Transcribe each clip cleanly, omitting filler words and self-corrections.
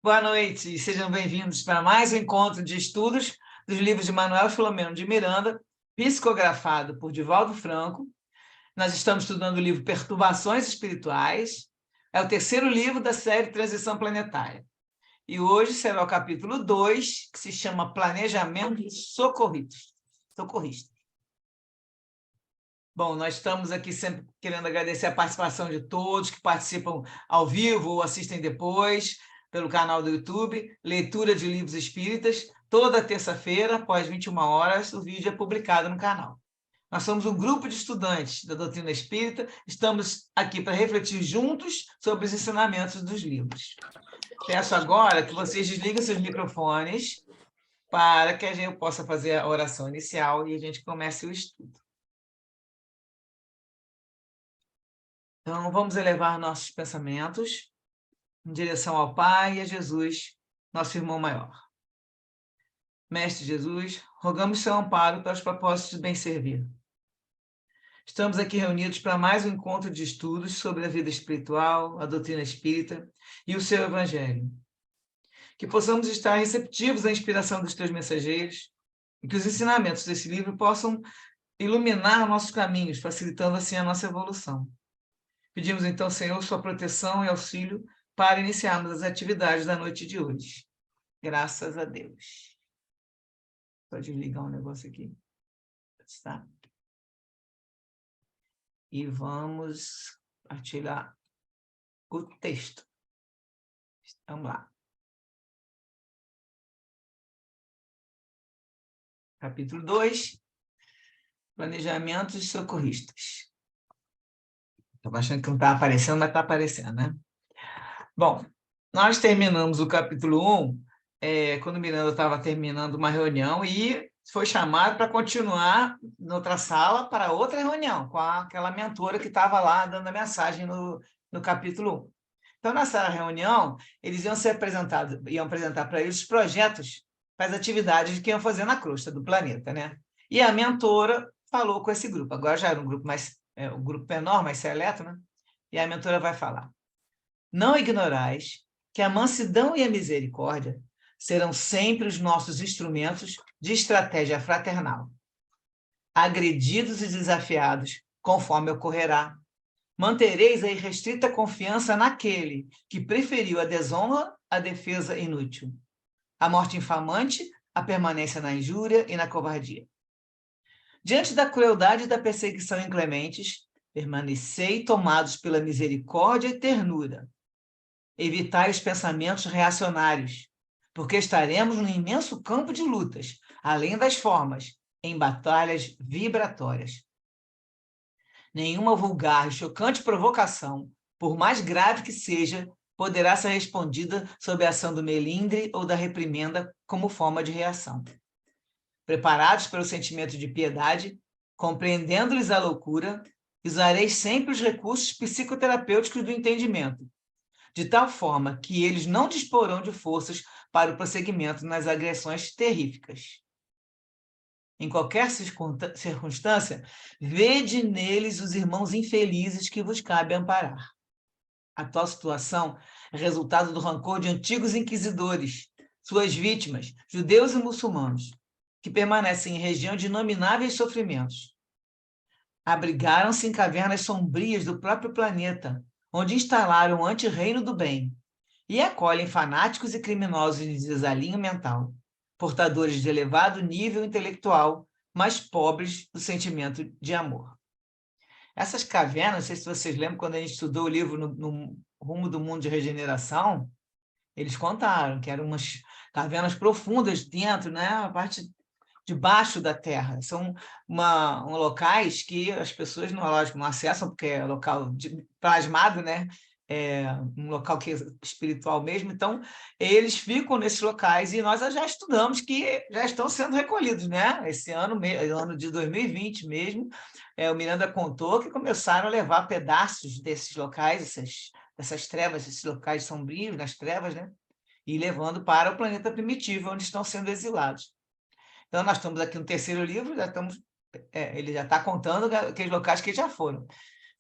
Boa noite, sejam bem-vindos para mais um encontro de estudos dos livros de Manuel Filomeno de Miranda, psicografado por Divaldo Franco. Nós estamos estudando o livro Perturbações Espirituais, é o terceiro livro da série Transição Planetária. E hoje será o capítulo 2, que se chama Planejamento Socorrista. Bom, nós estamos aqui sempre querendo agradecer a participação de todos que participam ao vivo ou assistem depois pelo canal do YouTube, Leitura de Livros Espíritas. Toda terça-feira, após 21 horas, o vídeo é publicado no canal. Nós somos um grupo de estudantes da doutrina espírita, estamos aqui para refletir juntos sobre os ensinamentos dos livros. Peço agora que vocês desliguem seus microfones para que a gente possa fazer a oração inicial e a gente comece o estudo. Então, vamos elevar nossos pensamentos em direção ao Pai e a Jesus, nosso irmão maior. Mestre Jesus, rogamos seu amparo para os propósitos de bem servir. Estamos aqui reunidos para mais um encontro de estudos sobre a vida espiritual, a doutrina espírita e o seu evangelho. Que possamos estar receptivos à inspiração dos teus mensageiros e que os ensinamentos desse livro possam iluminar nossos caminhos, facilitando assim a nossa evolução. Pedimos então, Senhor, sua proteção e auxílio para iniciarmos as atividades da noite de hoje. Graças a Deus. Vou desligar um negócio aqui. Tá? E vamos partilhar o texto. Vamos lá. Capítulo 2. Planejamentos socorristas. Estava achando que não estava aparecendo, mas está aparecendo, né? Bom, nós terminamos o capítulo 1, quando o Miranda estava terminando uma reunião e foi chamado para continuar em outra sala para outra reunião, com aquela mentora que estava lá dando a mensagem no capítulo 1. Então, nessa reunião, eles iam apresentar para eles os projetos para as atividades que iam fazer na crosta do planeta, né? E a mentora falou com esse grupo. Agora já era um grupo um grupo menor, mais seleto, né? E a mentora vai falar: não ignorais que a mansidão e a misericórdia serão sempre os nossos instrumentos de estratégia fraternal. Agredidos e desafiados, conforme ocorrerá, mantereis a irrestrita confiança naquele que preferiu a desonra à defesa inútil, a morte infamante, a permanência na injúria e na covardia. Diante da crueldade e da perseguição inclementes, permanecei tomados pela misericórdia e ternura. Evitai os pensamentos reacionários, porque estaremos num imenso campo de lutas, além das formas, em batalhas vibratórias. Nenhuma vulgar e chocante provocação, por mais grave que seja, poderá ser respondida sob a ação do melindre ou da reprimenda como forma de reação. Preparados pelo sentimento de piedade, compreendendo-lhes a loucura, usareis sempre os recursos psicoterapêuticos do entendimento, de tal forma que eles não disporão de forças para o prosseguimento nas agressões terríficas. Em qualquer circunstância, vede neles os irmãos infelizes que vos cabe amparar. A atual situação é resultado do rancor de antigos inquisidores, suas vítimas, judeus e muçulmanos, que permanecem em região de inomináveis sofrimentos. Abrigaram-se em cavernas sombrias do próprio planeta, onde instalaram o antirreino do bem, e acolhem fanáticos e criminosos de desalinho mental, portadores de elevado nível intelectual, mas pobres do sentimento de amor. Essas cavernas, não sei se vocês lembram, quando a gente estudou o livro no Rumo do Mundo de Regeneração, eles contaram que eram umas cavernas profundas dentro, né? A parte de baixo da Terra. São locais que as pessoas, lógico, não acessam, porque é local plasmado, né? É um local que é espiritual mesmo. Então, eles ficam nesses locais e nós já estudamos que já estão sendo recolhidos, né? Esse ano de 2020 mesmo, o Miranda contou que começaram a levar pedaços desses locais, dessas trevas, esses locais sombrios, nas trevas, né? E levando para o planeta primitivo, onde estão sendo exilados. Então, nós estamos aqui no terceiro livro, ele já está contando aqueles locais que já foram.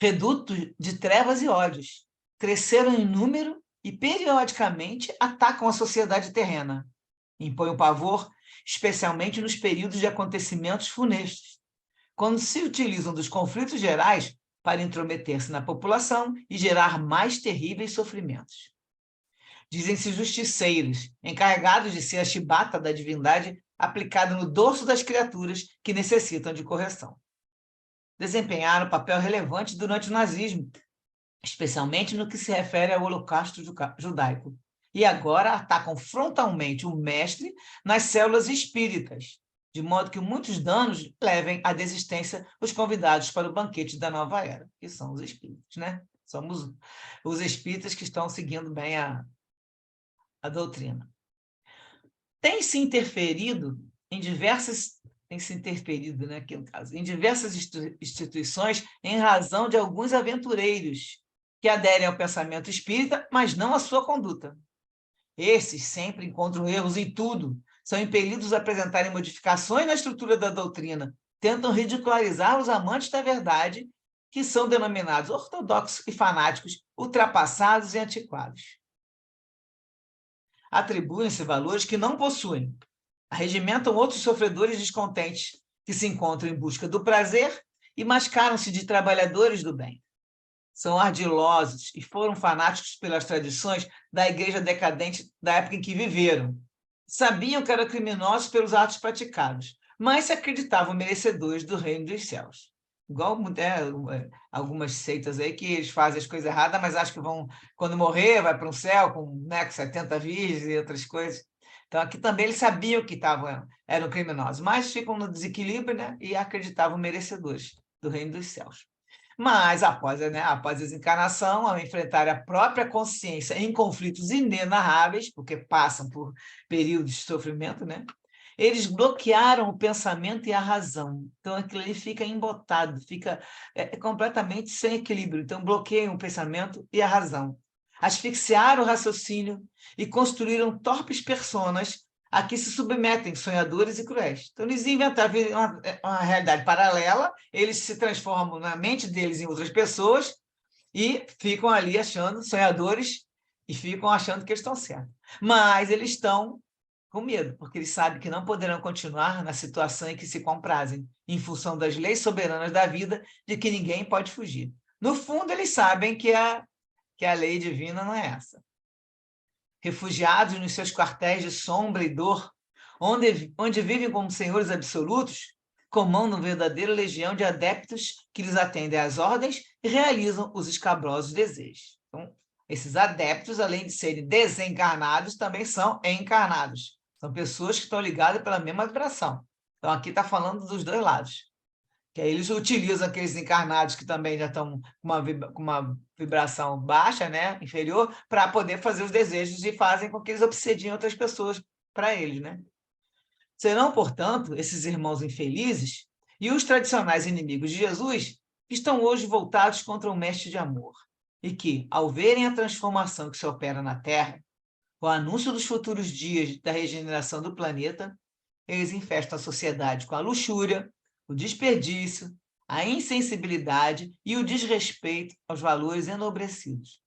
Redutos de trevas e ódios, cresceram em número e periodicamente atacam a sociedade terrena. Impõem o pavor, especialmente nos períodos de acontecimentos funestos, quando se utilizam dos conflitos gerais para intrometer-se na população e gerar mais terríveis sofrimentos. Dizem-se justiceiros, encarregados de ser a chibata da divindade aplicada no dorso das criaturas que necessitam de correção. Desempenharam papel relevante durante o nazismo, especialmente no que se refere ao Holocausto judaico, e agora atacam frontalmente o mestre nas células espíritas, de modo que muitos danos levem à desistência os convidados para o banquete da nova era, que são os espíritas, né? Somos os espíritas que estão seguindo bem a doutrina. Tem-se interferido, né, aqui no caso, em diversas instituições em razão de alguns aventureiros que aderem ao pensamento espírita, mas não à sua conduta. Esses sempre encontram erros em tudo, são impelidos a apresentarem modificações na estrutura da doutrina, tentam ridicularizar os amantes da verdade, que são denominados ortodoxos e fanáticos, ultrapassados e antiquados. Atribuem-se valores que não possuem, arregimentam outros sofredores descontentes que se encontram em busca do prazer e mascaram-se de trabalhadores do bem. São ardilosos e foram fanáticos pelas tradições da igreja decadente da época em que viveram. Sabiam que eram criminosos pelos atos praticados, mas se acreditavam merecedores do reino dos céus. Igual algumas seitas aí que eles fazem as coisas erradas, mas acham que vão, quando morrer, vai para um céu com, né, com 70 virgens e outras coisas. Então, aqui também eles sabiam que eram criminosos, mas ficam no desequilíbrio, né, e acreditavam merecedores do reino dos céus. Mas, após a desencarnação, ao enfrentar a própria consciência em conflitos inenarráveis, porque passam por períodos de sofrimento, né, eles bloquearam o pensamento e a razão. Então, aquilo ali fica embotado, fica completamente sem equilíbrio. Então, bloqueiam o pensamento e a razão. Asfixiaram o raciocínio e construíram torpes personas a que se submetem sonhadores e cruéis. Então, eles inventaram uma realidade paralela, eles se transformam na mente deles em outras pessoas e ficam ali achando, sonhadores, e ficam achando que eles estão certos. Mas eles estão com medo, porque eles sabem que não poderão continuar na situação em que se comprazem, em função das leis soberanas da vida, de que ninguém pode fugir. No fundo, eles sabem que a lei divina não é essa. Refugiados nos seus quartéis de sombra e dor, onde vivem como senhores absolutos, comandam verdadeira legião de adeptos que lhes atendem às ordens e realizam os escabrosos desejos. Então, esses adeptos, além de serem desencarnados, também são encarnados. São pessoas que estão ligadas pela mesma vibração. Então, aqui está falando dos dois lados. Que aí eles utilizam aqueles encarnados que também já estão com uma vibração baixa, né, inferior, para poder fazer os desejos e fazem com que eles obsediem outras pessoas para eles, né? Serão, portanto, esses irmãos infelizes e os tradicionais inimigos de Jesus que estão hoje voltados contra o mestre de amor e que, ao verem a transformação que se opera na Terra, o anúncio dos futuros dias da regeneração do planeta, eles infestam a sociedade com a luxúria, o desperdício, a insensibilidade e o desrespeito aos valores enobrecidos.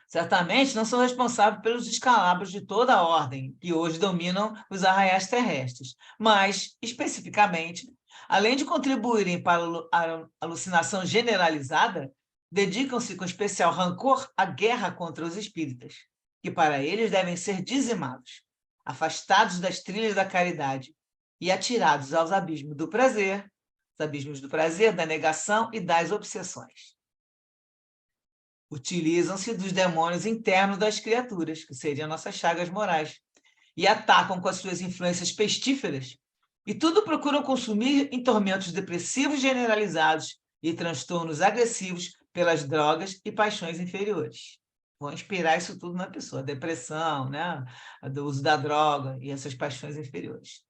Certamente não são responsáveis pelos descalabros de toda a ordem que hoje dominam os arraiais terrestres, mas, especificamente, além de contribuírem para a alucinação generalizada, dedicam-se com especial rancor à guerra contra os espíritas, que para eles devem ser dizimados, afastados das trilhas da caridade e atirados aos abismos do prazer, da negação e das obsessões. Utilizam-se dos demônios internos das criaturas, que seriam nossas chagas morais, e atacam com as suas influências pestíferas, e tudo procuram consumir em tormentos depressivos generalizados e transtornos agressivos pelas drogas e paixões inferiores. Vão inspirar isso tudo na pessoa, a depressão, né? Do uso da droga e essas paixões inferiores.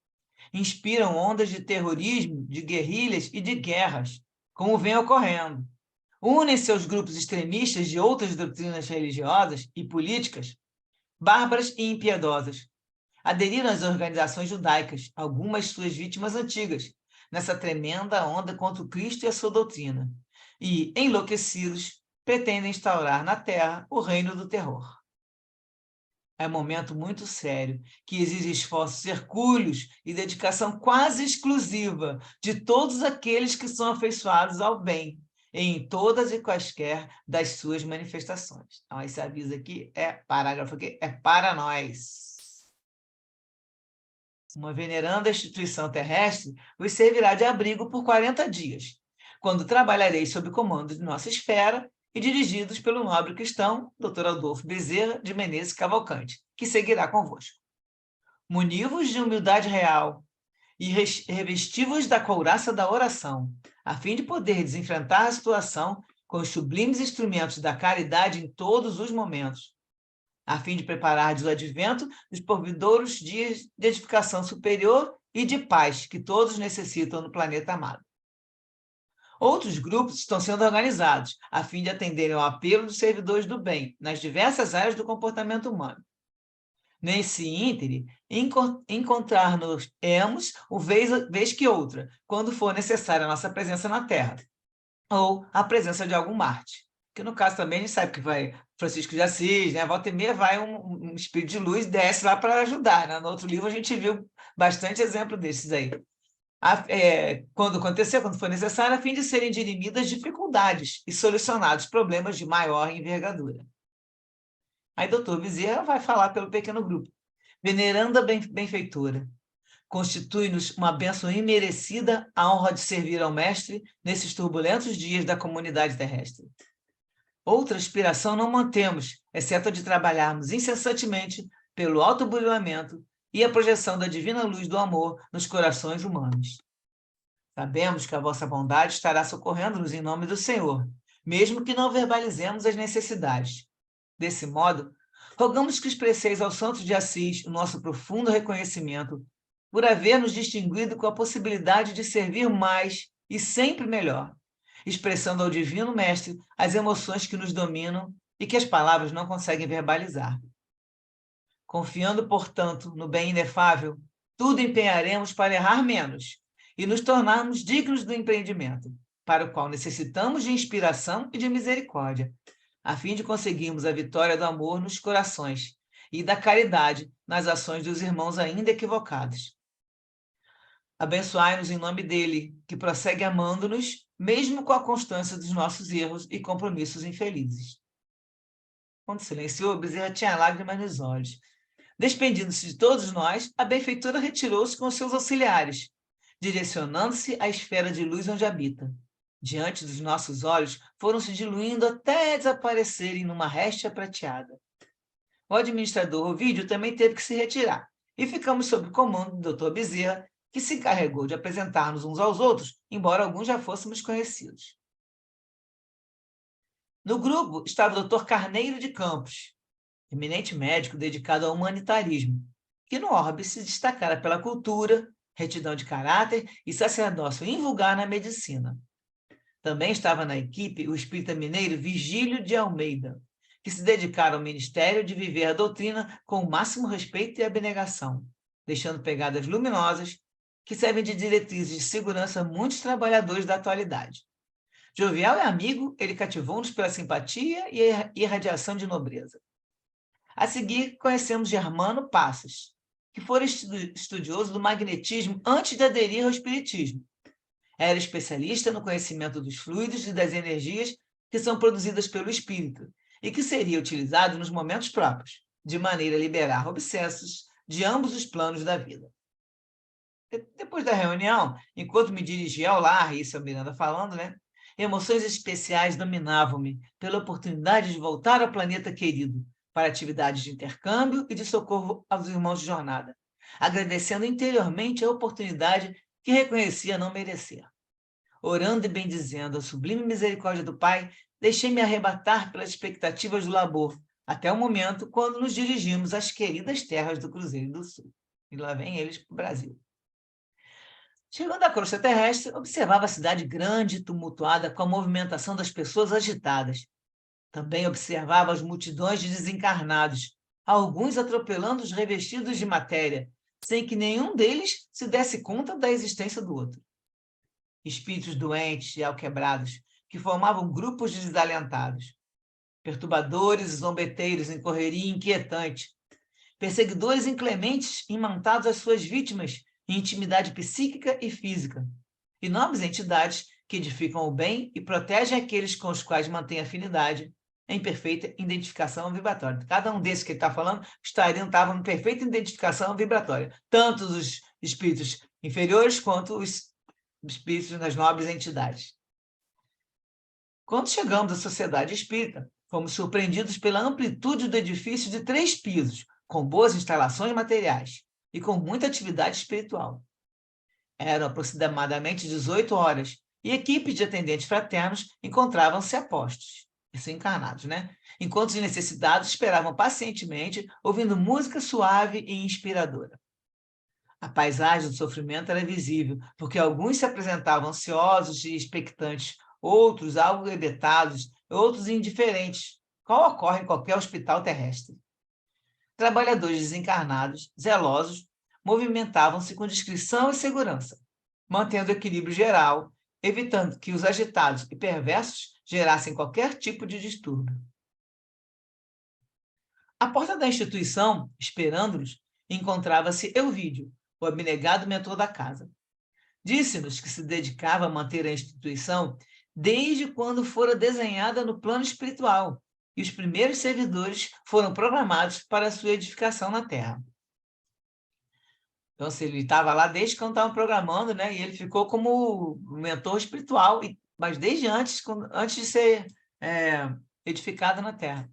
Inspiram ondas de terrorismo, de guerrilhas e de guerras, como vem ocorrendo. Unem-se aos grupos extremistas de outras doutrinas religiosas e políticas, bárbaras e impiedosas. Aderiram às organizações judaicas, algumas suas vítimas antigas, nessa tremenda onda contra o Cristo e a sua doutrina. E, enlouquecidos, pretendem instaurar na Terra o reino do terror. É um momento muito sério, que exige esforços hercúleos e dedicação quase exclusiva de todos aqueles que são afeiçoados ao bem, em todas e quaisquer das suas manifestações. Então, esse aviso aqui é parágrafo aqui, é para nós. Uma veneranda instituição terrestre vos servirá de abrigo por 40 dias, quando trabalhareis sob comando de nossa esfera e dirigidos pelo nobre cristão, Dr. Adolfo Bezerra de Menezes Cavalcante, que seguirá convosco. Munivos de humildade real e revestivos da couraça da oração, a fim de poderdes enfrentar a situação com os sublimes instrumentos da caridade em todos os momentos, a fim de preparardes o advento dos porvindouros dias de edificação superior e de paz que todos necessitam no planeta amado. Outros grupos estão sendo organizados, a fim de atenderem ao apelo dos servidores do bem, nas diversas áreas do comportamento humano. Nesse íntere, encontrar-nos-emos, vez que outra, quando for necessária a nossa presença na Terra, ou a presença de algum Marte. Que no caso também a gente sabe que vai Francisco de Assis, né? Volta e meia vai um espírito de luz, desce lá para ajudar. Né? No outro livro a gente viu bastante exemplo desses aí. Quando acontecer, quando for necessário, a fim de serem dirimidas dificuldades e solucionados problemas de maior envergadura. Aí doutor Bezerra vai falar pelo pequeno grupo. Veneranda benfeitora, constitui-nos uma bênção imerecida a honra de servir ao Mestre nesses turbulentos dias da comunidade terrestre. Outra aspiração não mantemos, exceto a de trabalharmos incessantemente pelo autoburilamento e a projeção da divina luz do amor nos corações humanos. Sabemos que a vossa bondade estará socorrendo-nos em nome do Senhor, mesmo que não verbalizemos as necessidades. Desse modo, rogamos que expresseis ao Santo de Assis o nosso profundo reconhecimento por haver nos distinguido com a possibilidade de servir mais e sempre melhor, expressando ao Divino Mestre as emoções que nos dominam e que as palavras não conseguem verbalizar. Confiando, portanto, no bem inefável, tudo empenharemos para errar menos e nos tornarmos dignos do empreendimento, para o qual necessitamos de inspiração e de misericórdia, a fim de conseguirmos a vitória do amor nos corações e da caridade nas ações dos irmãos ainda equivocados. Abençoai-nos em nome dele, que prossegue amando-nos, mesmo com a constância dos nossos erros e compromissos infelizes. Quando silenciou, Bezerra tinha lágrimas nos olhos. Despedindo-se de todos nós, a benfeitora retirou-se com seus auxiliares, direcionando-se à esfera de luz onde habita. Diante dos nossos olhos, foram se diluindo até desaparecerem numa réstia prateada. O administrador Ovídio também teve que se retirar, e ficamos sob o comando do Dr. Bezerra, que se encarregou de apresentar-nos uns aos outros, embora alguns já fôssemos conhecidos. No grupo estava o Dr. Carneiro de Campos, eminente médico dedicado ao humanitarismo, que no orbe se destacara pela cultura, retidão de caráter e sacerdócio invulgar na medicina. Também estava na equipe o espírita mineiro Vigílio de Almeida, que se dedicara ao ministério de viver a doutrina com o máximo respeito e abnegação, deixando pegadas luminosas que servem de diretrizes de segurança a muitos trabalhadores da atualidade. Jovial e amigo, ele cativou-nos pela simpatia e irradiação de nobreza. A seguir, conhecemos Germano Passos, que fora estudioso do magnetismo antes de aderir ao espiritismo. Era especialista no conhecimento dos fluidos e das energias que são produzidas pelo espírito e que seria utilizado nos momentos próprios, de maneira a liberar obsessos de ambos os planos da vida. Depois da reunião, enquanto me dirigia ao lar, isso é o Miranda falando, né? Emoções especiais dominavam-me pela oportunidade de voltar ao planeta querido, para atividades de intercâmbio e de socorro aos irmãos de jornada, agradecendo interiormente a oportunidade que reconhecia não merecer. Orando e bendizendo a sublime misericórdia do Pai, deixei-me arrebatar pelas expectativas do labor, até o momento quando nos dirigimos às queridas terras do Cruzeiro do Sul. E lá vem eles para o Brasil. Chegando à crosta terrestre, observava a cidade grande e tumultuada com a movimentação das pessoas agitadas. Também observava as multidões de desencarnados, alguns atropelando os revestidos de matéria, sem que nenhum deles se desse conta da existência do outro. Espíritos doentes e alquebrados, que formavam grupos de desalentados, perturbadores e zombeteiros em correria inquietante, perseguidores inclementes imantados às suas vítimas em intimidade psíquica e física, e nobres entidades que edificam o bem e protegem aqueles com os quais mantêm afinidade em perfeita identificação vibratória. Cada um desses que ele está falando estavam em perfeita identificação vibratória, tanto os espíritos inferiores quanto os espíritos das nobres entidades. Quando chegamos à sociedade espírita, fomos surpreendidos pela amplitude do edifício de 3 pisos, com boas instalações materiais e com muita atividade espiritual. Eram aproximadamente 18 horas e equipes de atendentes fraternos encontravam-se a postos, isso encarnados, né? Enquanto os necessitados esperavam pacientemente, ouvindo música suave e inspiradora. A paisagem do sofrimento era visível, porque alguns se apresentavam ansiosos e expectantes, outros algo ebetados, outros indiferentes, qual ocorre em qualquer hospital terrestre. Trabalhadores desencarnados, zelosos, movimentavam-se com discrição e segurança, mantendo o equilíbrio geral, evitando que os agitados e perversos gerassem qualquer tipo de distúrbio. À porta da instituição, esperando-nos, encontrava-se Elvídio, o abnegado mentor da casa. Disse-nos que se dedicava a manter a instituição desde quando fora desenhada no plano espiritual, e os primeiros servidores foram programados para a sua edificação na Terra. Então, ele estava lá desde quando estavam programando, né? E ele ficou como mentor espiritual, mas desde antes de ser edificado na Terra.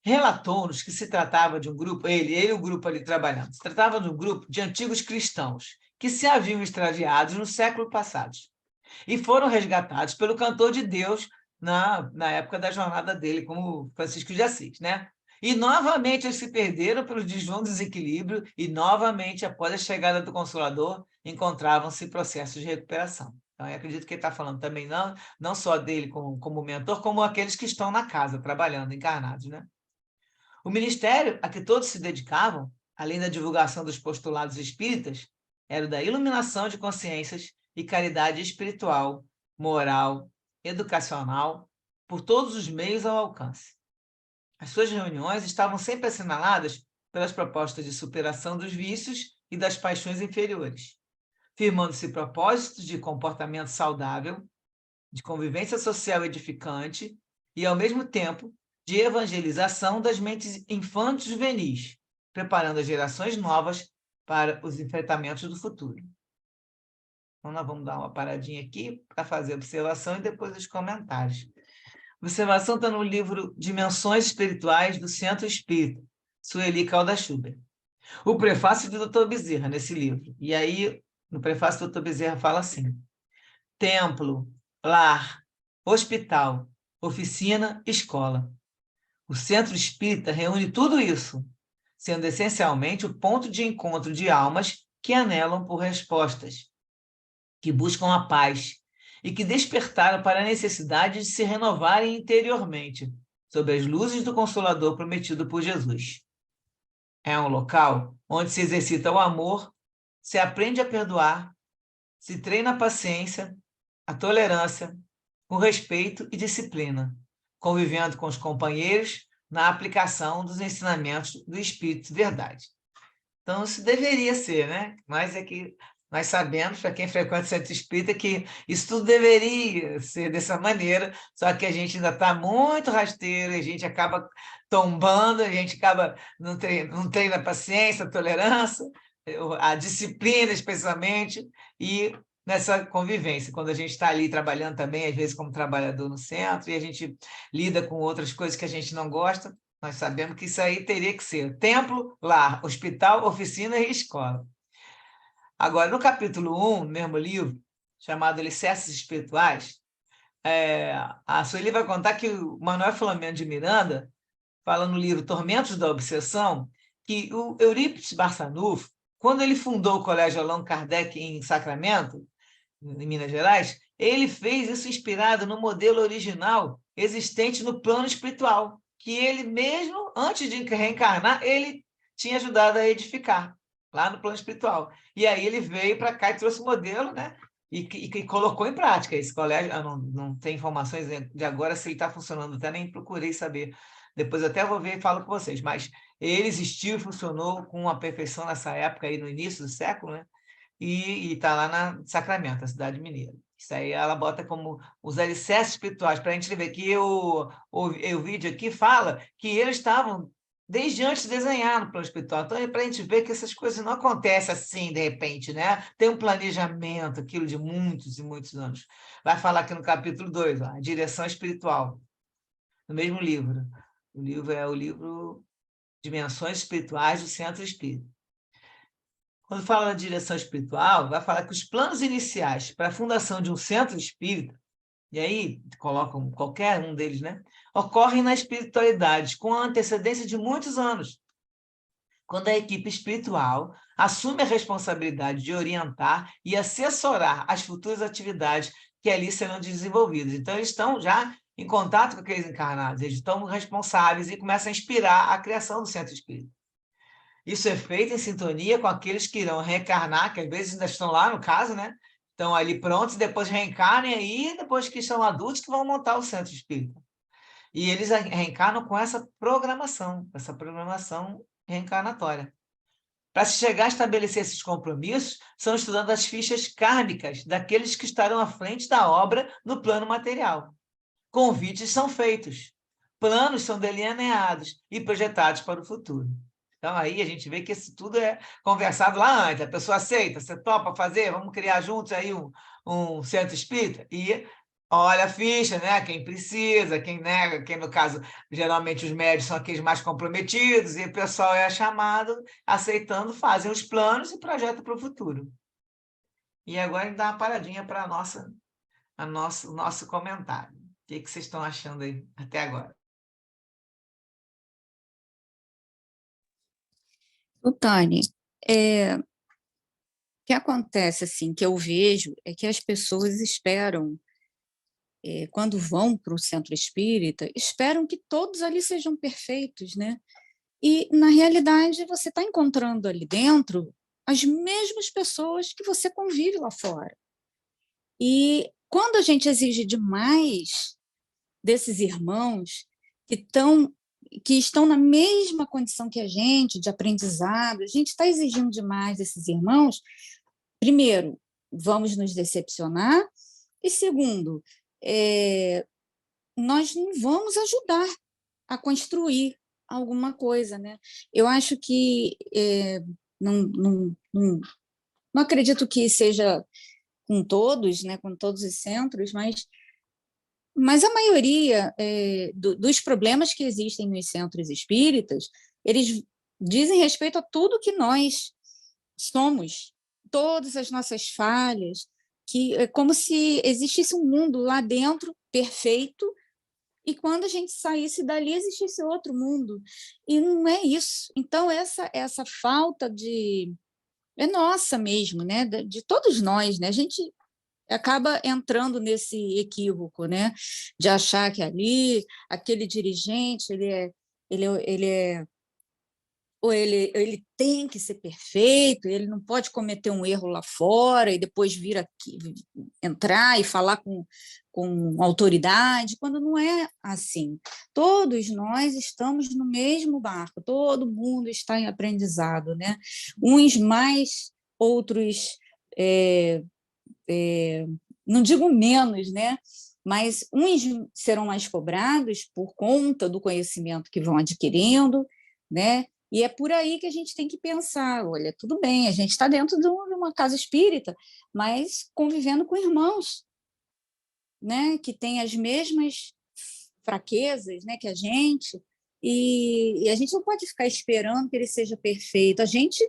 Relatou-nos que se tratava de um grupo, ele e o grupo ali trabalhando, se tratava de um grupo de antigos cristãos que se haviam extraviados no século passado e foram resgatados pelo cantor de Deus na época da jornada dele, como Francisco de Assis, né? E novamente eles se perderam pelo desvio do desequilíbrio e novamente, após a chegada do Consolador, encontravam-se em processos de recuperação. Então, eu acredito que ele está falando também não só dele como mentor, como aqueles que estão na casa, trabalhando, encarnados, né? O ministério a que todos se dedicavam, além da divulgação dos postulados espíritas, era o da iluminação de consciências e caridade espiritual, moral, educacional, por todos os meios ao alcance. As suas reuniões estavam sempre assinaladas pelas propostas de superação dos vícios e das paixões inferiores, firmando-se propósitos de comportamento saudável, de convivência social edificante e, ao mesmo tempo, de evangelização das mentes infantes juvenis, preparando as gerações novas para os enfrentamentos do futuro. Então, nós vamos dar uma paradinha aqui para fazer a observação e depois os comentários. A observação está no livro Dimensões Espirituais do Centro Espírita, Sueli Caldas Schubert. O prefácio do Dr. Bezerra, nesse livro. E aí, no prefácio do Dr. Bezerra fala assim: templo, lar, hospital, oficina, escola. O Centro Espírita reúne tudo isso, sendo essencialmente o ponto de encontro de almas que anelam por respostas, que buscam a paz e que despertaram para a necessidade de se renovarem interiormente, sob as luzes do Consolador prometido por Jesus. É um local onde se exercita o amor, se aprende a perdoar, se treina a paciência, a tolerância, o respeito e disciplina, convivendo com os companheiros na aplicação dos ensinamentos do Espírito Verdade. Então, isso deveria ser, né? Mas é que nós sabemos, para quem frequenta o Centro Espírita, que isso tudo deveria ser dessa maneira, só que a gente ainda está muito rasteiro, a gente acaba tombando, a gente acaba não treina a paciência, a tolerância, a disciplina, especialmente, e nessa convivência, quando a gente está ali trabalhando também, às vezes como trabalhador no centro, e a gente lida com outras coisas que a gente não gosta, nós sabemos que isso aí teria que ser templo, lar, hospital, oficina e escola. Agora, no capítulo 1, no mesmo livro, chamado Alicerces Espirituais, a Sueli vai contar que o Manuel Filomeno de Miranda fala no livro Tormentos da Obsessão, que o Eurípides Barçanufo, quando ele fundou o Colégio Allan Kardec em Sacramento, em Minas Gerais, ele fez isso inspirado no modelo original existente no plano espiritual, que ele mesmo, antes de reencarnar, ele tinha ajudado a edificar, lá no plano espiritual. E aí ele veio para cá e trouxe o modelo, né? e colocou em prática. Esse colégio, eu não tem informações de agora se ele está funcionando, até nem procurei saber. Depois eu até vou ver e falo com vocês, mas ele existiu e funcionou com uma perfeição nessa época, aí no início do século, né? E está lá na Sacramento, a cidade mineira. Isso aí ela bota como os alicerces espirituais, para a gente ver que o vídeo aqui fala que eles estavam desde antes de desenhar no plano espiritual. Então, é para a gente ver que essas coisas não acontecem assim, de repente, né? Tem um planejamento, aquilo de muitos e muitos anos. Vai falar aqui no capítulo 2, ó, a direção espiritual, no mesmo livro. O livro é o livro Dimensões Espirituais do Centro Espírita. Quando fala da direção espiritual, vai falar que os planos iniciais para a fundação de um centro espírita, e aí colocam qualquer um deles, né? Ocorrem na espiritualidade, com a antecedência de muitos anos, quando a equipe espiritual assume a responsabilidade de orientar e assessorar as futuras atividades que ali serão desenvolvidas. Então, eles estão já em contato com aqueles encarnados, eles estão responsáveis e começam a inspirar a criação do centro espírita. Isso é feito em sintonia com aqueles que irão reencarnar, que às vezes ainda estão lá, no caso, né? Estão ali prontos, depois reencarnem aí, depois que são adultos, que vão montar o centro espírita. E eles reencarnam com essa programação reencarnatória. Para se chegar a estabelecer esses compromissos, são estudando as fichas kármicas daqueles que estarão à frente da obra no plano material. Convites são feitos, planos são delineados e projetados para o futuro. Então, aí a gente vê que isso tudo é conversado lá antes. A pessoa aceita, você topa fazer, vamos criar juntos aí um centro espírita? E olha a ficha, né? Quem precisa, quem nega, quem, no caso, geralmente os médios são aqueles mais comprometidos, e o pessoal é chamado, aceitando, fazem os planos e projetam para o futuro. E agora a gente dá uma paradinha para o nosso comentário. O que vocês estão achando aí até agora? O Tânia, o que acontece, assim, que eu vejo é que as pessoas esperam, quando vão para o centro espírita, esperam que todos ali sejam perfeitos, né? E, na realidade, você está encontrando ali dentro as mesmas pessoas que você convive lá fora. E quando a gente exige demais desses irmãos que estão na mesma condição que a gente, de aprendizado, a gente está exigindo demais desses irmãos. Primeiro, vamos nos decepcionar, e segundo, nós não vamos ajudar a construir alguma coisa, né? Eu acho que não acredito que seja com todos, né, com todos os centros, mas a maioria dos problemas que existem nos centros espíritas, eles dizem respeito a tudo que nós somos, todas as nossas falhas, que é como se existisse um mundo lá dentro perfeito, e quando a gente saísse dali existisse outro mundo, e não é isso. Então essa falta é nossa mesmo, né, de todos nós, né? A gente acaba entrando nesse equívoco, né, de achar que ali aquele dirigente ele é ou ele tem que ser perfeito, ele não pode cometer um erro lá fora e depois vir aqui, entrar e falar com autoridade, quando não é assim. Todos nós estamos no mesmo barco, todo mundo está em aprendizado, né? Uns mais, outros, não digo menos, né? Mas uns serão mais cobrados por conta do conhecimento que vão adquirindo, né? E é por aí que a gente tem que pensar, olha, tudo bem, a gente está dentro de uma casa espírita, mas convivendo com irmãos, né, que têm as mesmas fraquezas, né, que a gente, e a gente não pode ficar esperando que ele seja perfeito. A gente,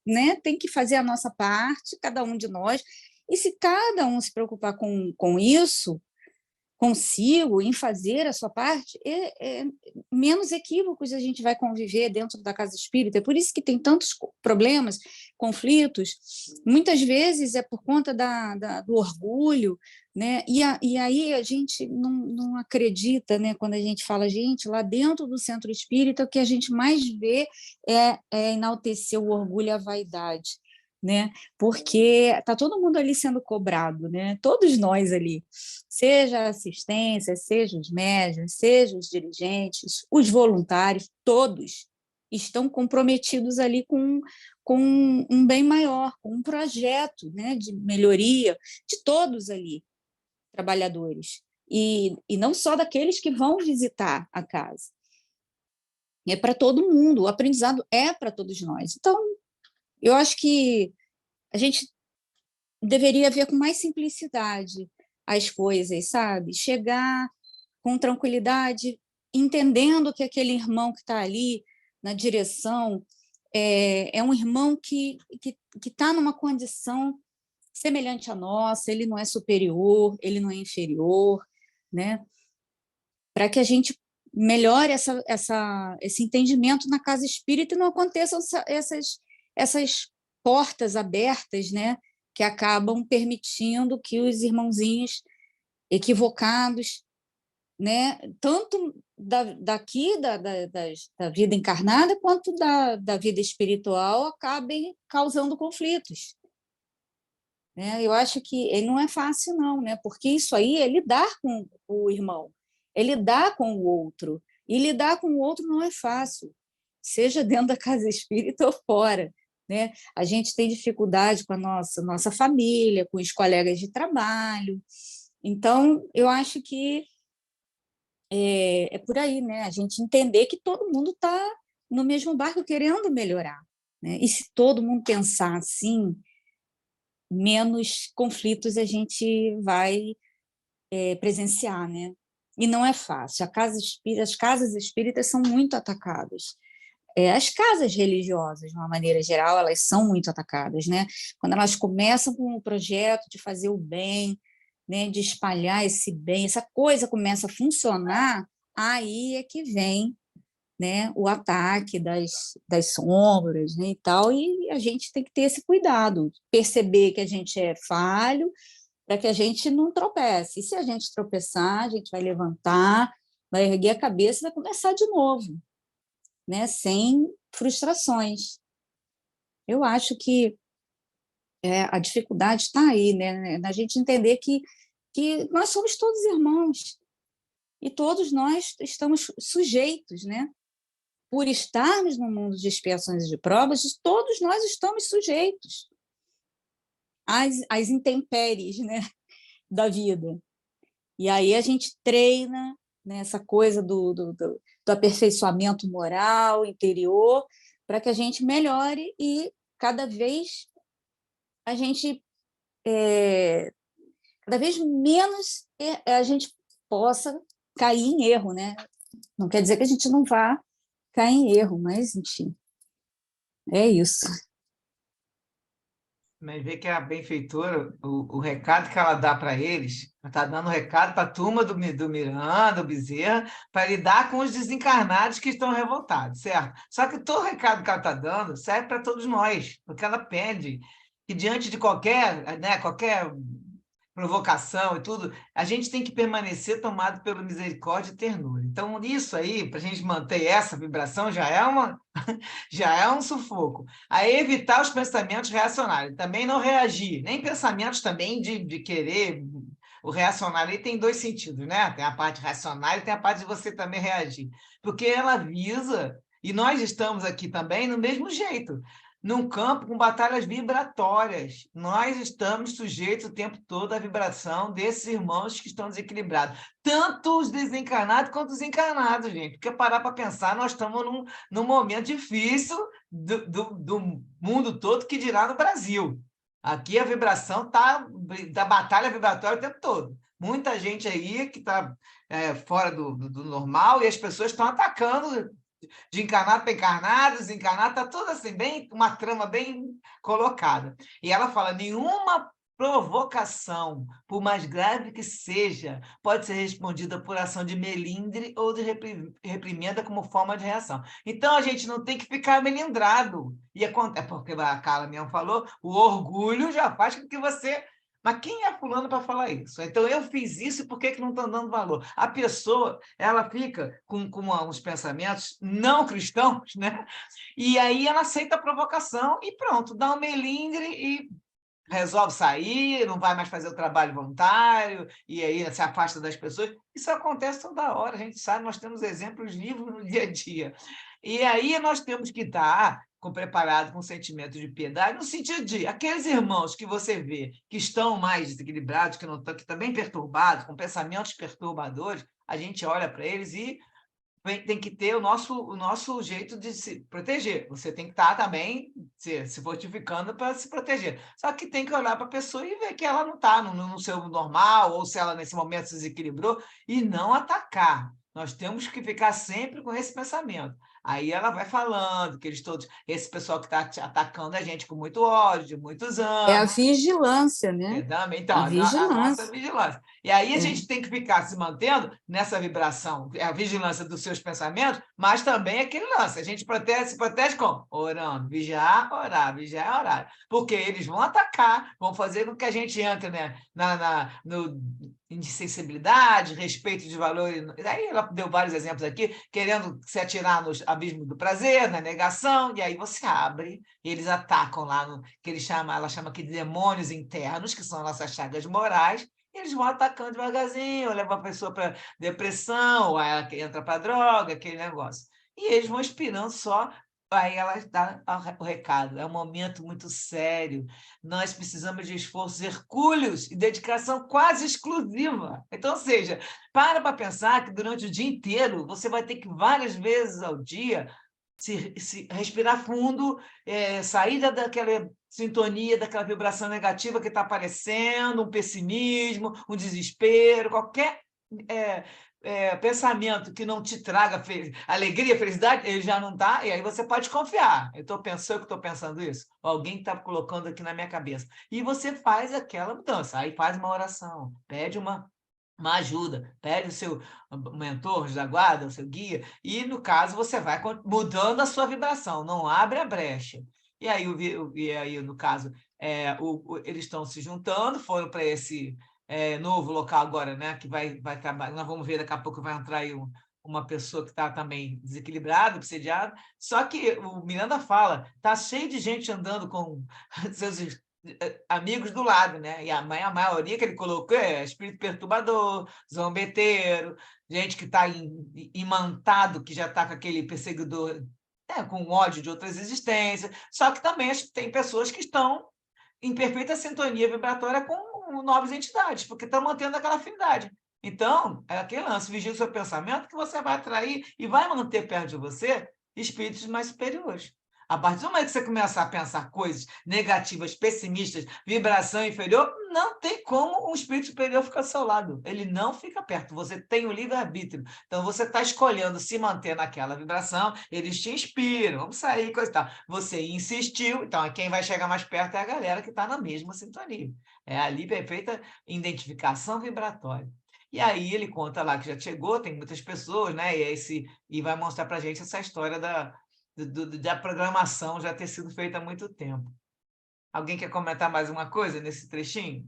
né, tem que fazer a nossa parte, cada um de nós, e se cada um se preocupar com isso, consigo, em fazer a sua parte, menos equívocos a gente vai conviver dentro da casa espírita. É por isso que tem tantos problemas, conflitos. Muitas vezes é por conta do orgulho, né? E aí a gente não acredita, né? Quando a gente fala, gente, lá dentro do centro espírita, o que a gente mais vê é enaltecer o orgulho e a vaidade. né? Porque está todo mundo ali sendo cobrado, né? Todos nós ali, seja a assistência, seja os médiuns, seja os dirigentes, os voluntários, todos estão comprometidos ali com um bem maior, com um projeto, né, de melhoria de todos ali, trabalhadores. E não só daqueles que vão visitar a casa. É para todo mundo, o aprendizado é para todos nós. Então, eu acho que a gente deveria ver com mais simplicidade as coisas, sabe? Chegar com tranquilidade, entendendo que aquele irmão que está ali na direção é um irmão que está numa condição semelhante à nossa, ele não é superior, ele não é inferior, né? Para que a gente melhore esse entendimento na casa espírita e não aconteçam essas portas abertas, né, que acabam permitindo que os irmãozinhos equivocados, né, tanto daqui da vida encarnada quanto da vida espiritual, acabem causando conflitos. Né? Eu acho que não é fácil, não, né? Porque isso aí é lidar com o irmão, é lidar com o outro. E lidar com o outro não é fácil, seja dentro da casa espírita ou fora. Né? A gente tem dificuldade com a nossa família, com os colegas de trabalho. Então, eu acho que é por aí, né? A gente entender que todo mundo está no mesmo barco querendo melhorar. Né? E se todo mundo pensar assim, menos conflitos a gente vai presenciar, né? E não é fácil. As casas espíritas são muito atacadas. As casas religiosas, de uma maneira geral, elas são muito atacadas, né? Quando elas começam com o projeto de fazer o bem, né, de espalhar esse bem, essa coisa começa a funcionar, aí é que vem, né, o ataque das sombras, né, e tal, e a gente tem que ter esse cuidado, perceber que a gente é falho, para que a gente não tropece. E se a gente tropeçar, a gente vai levantar, vai erguer a cabeça e vai começar de novo, né, sem frustrações. Eu acho que a dificuldade está aí, né, na gente entender que nós somos todos irmãos e todos nós estamos sujeitos, né? Por estarmos no mundo de expiações e de provas, todos nós estamos sujeitos às intempéries, né, da vida. E aí a gente treina, né, essa coisa do aperfeiçoamento moral, interior, para que a gente melhore e cada vez a gente, cada vez menos a gente possa cair em erro, né? Não quer dizer que a gente não vá cair em erro, mas, enfim, é isso. Mas vê que a benfeitora, o recado que ela dá para eles, ela está dando recado para a turma do Miranda, do Bezerra, para lidar com os desencarnados que estão revoltados, certo? Só que todo recado que ela está dando serve para todos nós, porque ela pede que diante de qualquer provocação e tudo, a gente tem que permanecer tomado pela misericórdia e ternura. Então, isso aí, para a gente manter essa vibração, já é um sufoco. Aí evitar os pensamentos reacionários, também não reagir, nem pensamentos também de querer. O reacionário aí tem dois sentidos, né? Tem a parte racional e tem a parte de você também reagir. Porque ela visa, e nós estamos aqui também no mesmo jeito, num campo com batalhas vibratórias. Nós estamos sujeitos o tempo todo à vibração desses irmãos que estão desequilibrados. Tanto os desencarnados quanto os encarnados, gente. Porque parar para pensar, nós estamos num momento difícil do mundo todo, que dirá no Brasil. Aqui a vibração está da batalha vibratória o tempo todo. Muita gente aí que está fora do normal e as pessoas estão atacando de encarnado para encarnado, desencarnado, está tudo assim, uma trama bem colocada. E ela fala: nenhuma provocação, por mais grave que seja, pode ser respondida por ação de melindre ou de reprimenda como forma de reação. Então, a gente não tem que ficar melindrado. É porque a Carla mesmo falou, o orgulho já faz com que você Mas quem é fulano para falar isso? Então, eu fiz isso, por que não estão dando valor? A pessoa, ela fica com uns pensamentos não cristãos, né? E aí ela aceita a provocação e pronto, dá um melindre e resolve sair, não vai mais fazer o trabalho voluntário, e aí se afasta das pessoas. Isso acontece toda hora, a gente sabe, nós temos exemplos vivos no dia a dia. E aí nós temos que estar preparado com sentimento de piedade, no sentido de aqueles irmãos que você vê que estão mais desequilibrados, que não estão, que estão bem perturbados, com pensamentos perturbadores, a gente olha para eles e tem que ter o nosso jeito de se proteger. Você tem que estar também se fortificando para se proteger. Só que tem que olhar para a pessoa e ver que ela não está no seu normal, ou se ela nesse momento se desequilibrou, e não atacar. Nós temos que ficar sempre com esse pensamento. Aí ela vai falando que eles todos, esse pessoal que está atacando a gente com muito ódio, muitos É a anos, vigilância, né? então, A a nossa vigilância. vigilância. E aí a É. gente tem que ficar se mantendo nessa vibração, a vigilância dos seus pensamentos, mas também aquele lance. A gente se protege como? Orando, vigiar, orar. Porque eles vão atacar, vão fazer com que a gente entre, né, no insensibilidade, respeito de valores. Aí ela deu vários exemplos aqui, querendo se atirar nos abismos do prazer, na negação, e aí você abre, e eles atacam lá no que ela chama aqui de demônios internos, que são nossas chagas morais, e eles vão atacando devagarzinho, levam a pessoa para depressão, ou ela entra para droga, aquele negócio. E eles vão inspirando só, aí ela dá o recado. É um momento muito sério. Nós precisamos de esforços hercúleos e dedicação quase exclusiva. Então, ou seja, para pensar que durante o dia inteiro você vai ter que várias vezes ao dia se respirar fundo, sair daquela sintonia, daquela vibração negativa que está aparecendo, um pessimismo, um desespero, qualquer pensamento que não te traga alegria, felicidade, ele já não está, e aí você pode confiar. Eu estou pensando que estou pensando isso, alguém está colocando aqui na minha cabeça. E você faz aquela mudança, aí faz uma oração, pede uma ajuda, pede o seu mentor da guarda, o seu guia, e, no caso, você vai mudando a sua vibração, não abre a brecha. E aí, no caso, eles estão se juntando, foram para esse novo local agora, né, que vai trabalhar, nós vamos ver daqui a pouco, vai entrar aí uma pessoa que está também desequilibrada, obsediada, só que o Miranda fala, está cheio de gente andando com seus amigos do lado, né? E a maioria que ele colocou é espírito perturbador, zombeteiro, gente que está imantado, que já está com aquele perseguidor, com ódio de outras existências. Só que também tem pessoas que estão em perfeita sintonia vibratória com novas entidades, porque estão mantendo aquela afinidade. Então, é aquele lance, vigia o seu pensamento, que você vai atrair e vai manter perto de você espíritos mais superiores. A partir do momento que você começar a pensar coisas negativas, pessimistas, vibração inferior, não tem como um espírito superior ficar ao seu lado. Ele não fica perto. Você tem o livre-arbítrio. Então, você está escolhendo se manter naquela vibração, eles te inspiram, vamos sair, coisa e tal. Você insistiu, então quem vai chegar mais perto é a galera que está na mesma sintonia. É ali perfeita identificação vibratória. E aí ele conta lá que já chegou, tem muitas pessoas, né? E vai mostrar para a gente essa história da programação já ter sido feita há muito tempo. Alguém quer comentar mais uma coisa nesse trechinho?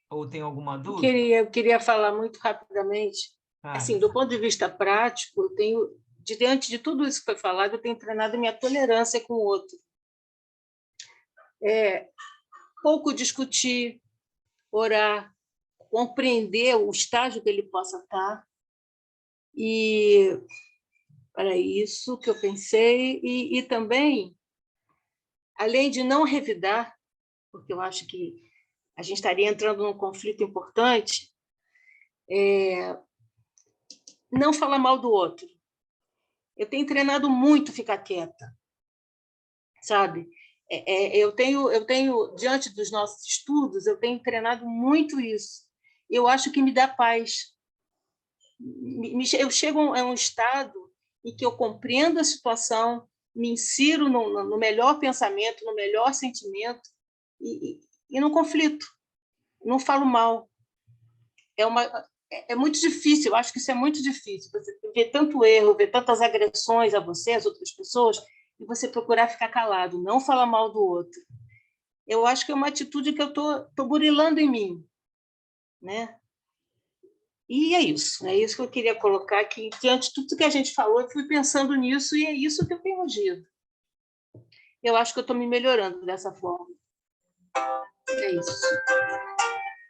Ou tem alguma dúvida? Eu queria falar muito rapidamente. Assim, do ponto de vista prático, eu tenho, diante de tudo isso que foi falado, eu tenho treinado minha tolerância com o outro. Pouco discutir, orar, compreender o estágio que ele possa estar. E para isso que eu pensei. E também, além de não revidar, porque eu acho que a gente estaria entrando num conflito importante, não falar mal do outro. Eu tenho treinado muito ficar quieta, sabe? Eu tenho, diante dos nossos estudos, eu tenho treinado muito isso. Eu acho que me dá paz. Eu chego a um estado em que eu compreendo a situação, me insiro no melhor pensamento, no melhor sentimento, e no conflito. Não falo mal. É muito difícil, eu acho que isso é muito difícil, você ver tanto erro, ver tantas agressões a você, às outras pessoas, e você procurar ficar calado, não falar mal do outro. eu acho que é uma atitude que eu tô burilando em mim, né? E é isso que eu queria colocar aqui. Diante de tudo que a gente falou, eu fui pensando nisso e é isso que eu tenho agido. Eu acho que eu estou me melhorando dessa forma. É isso.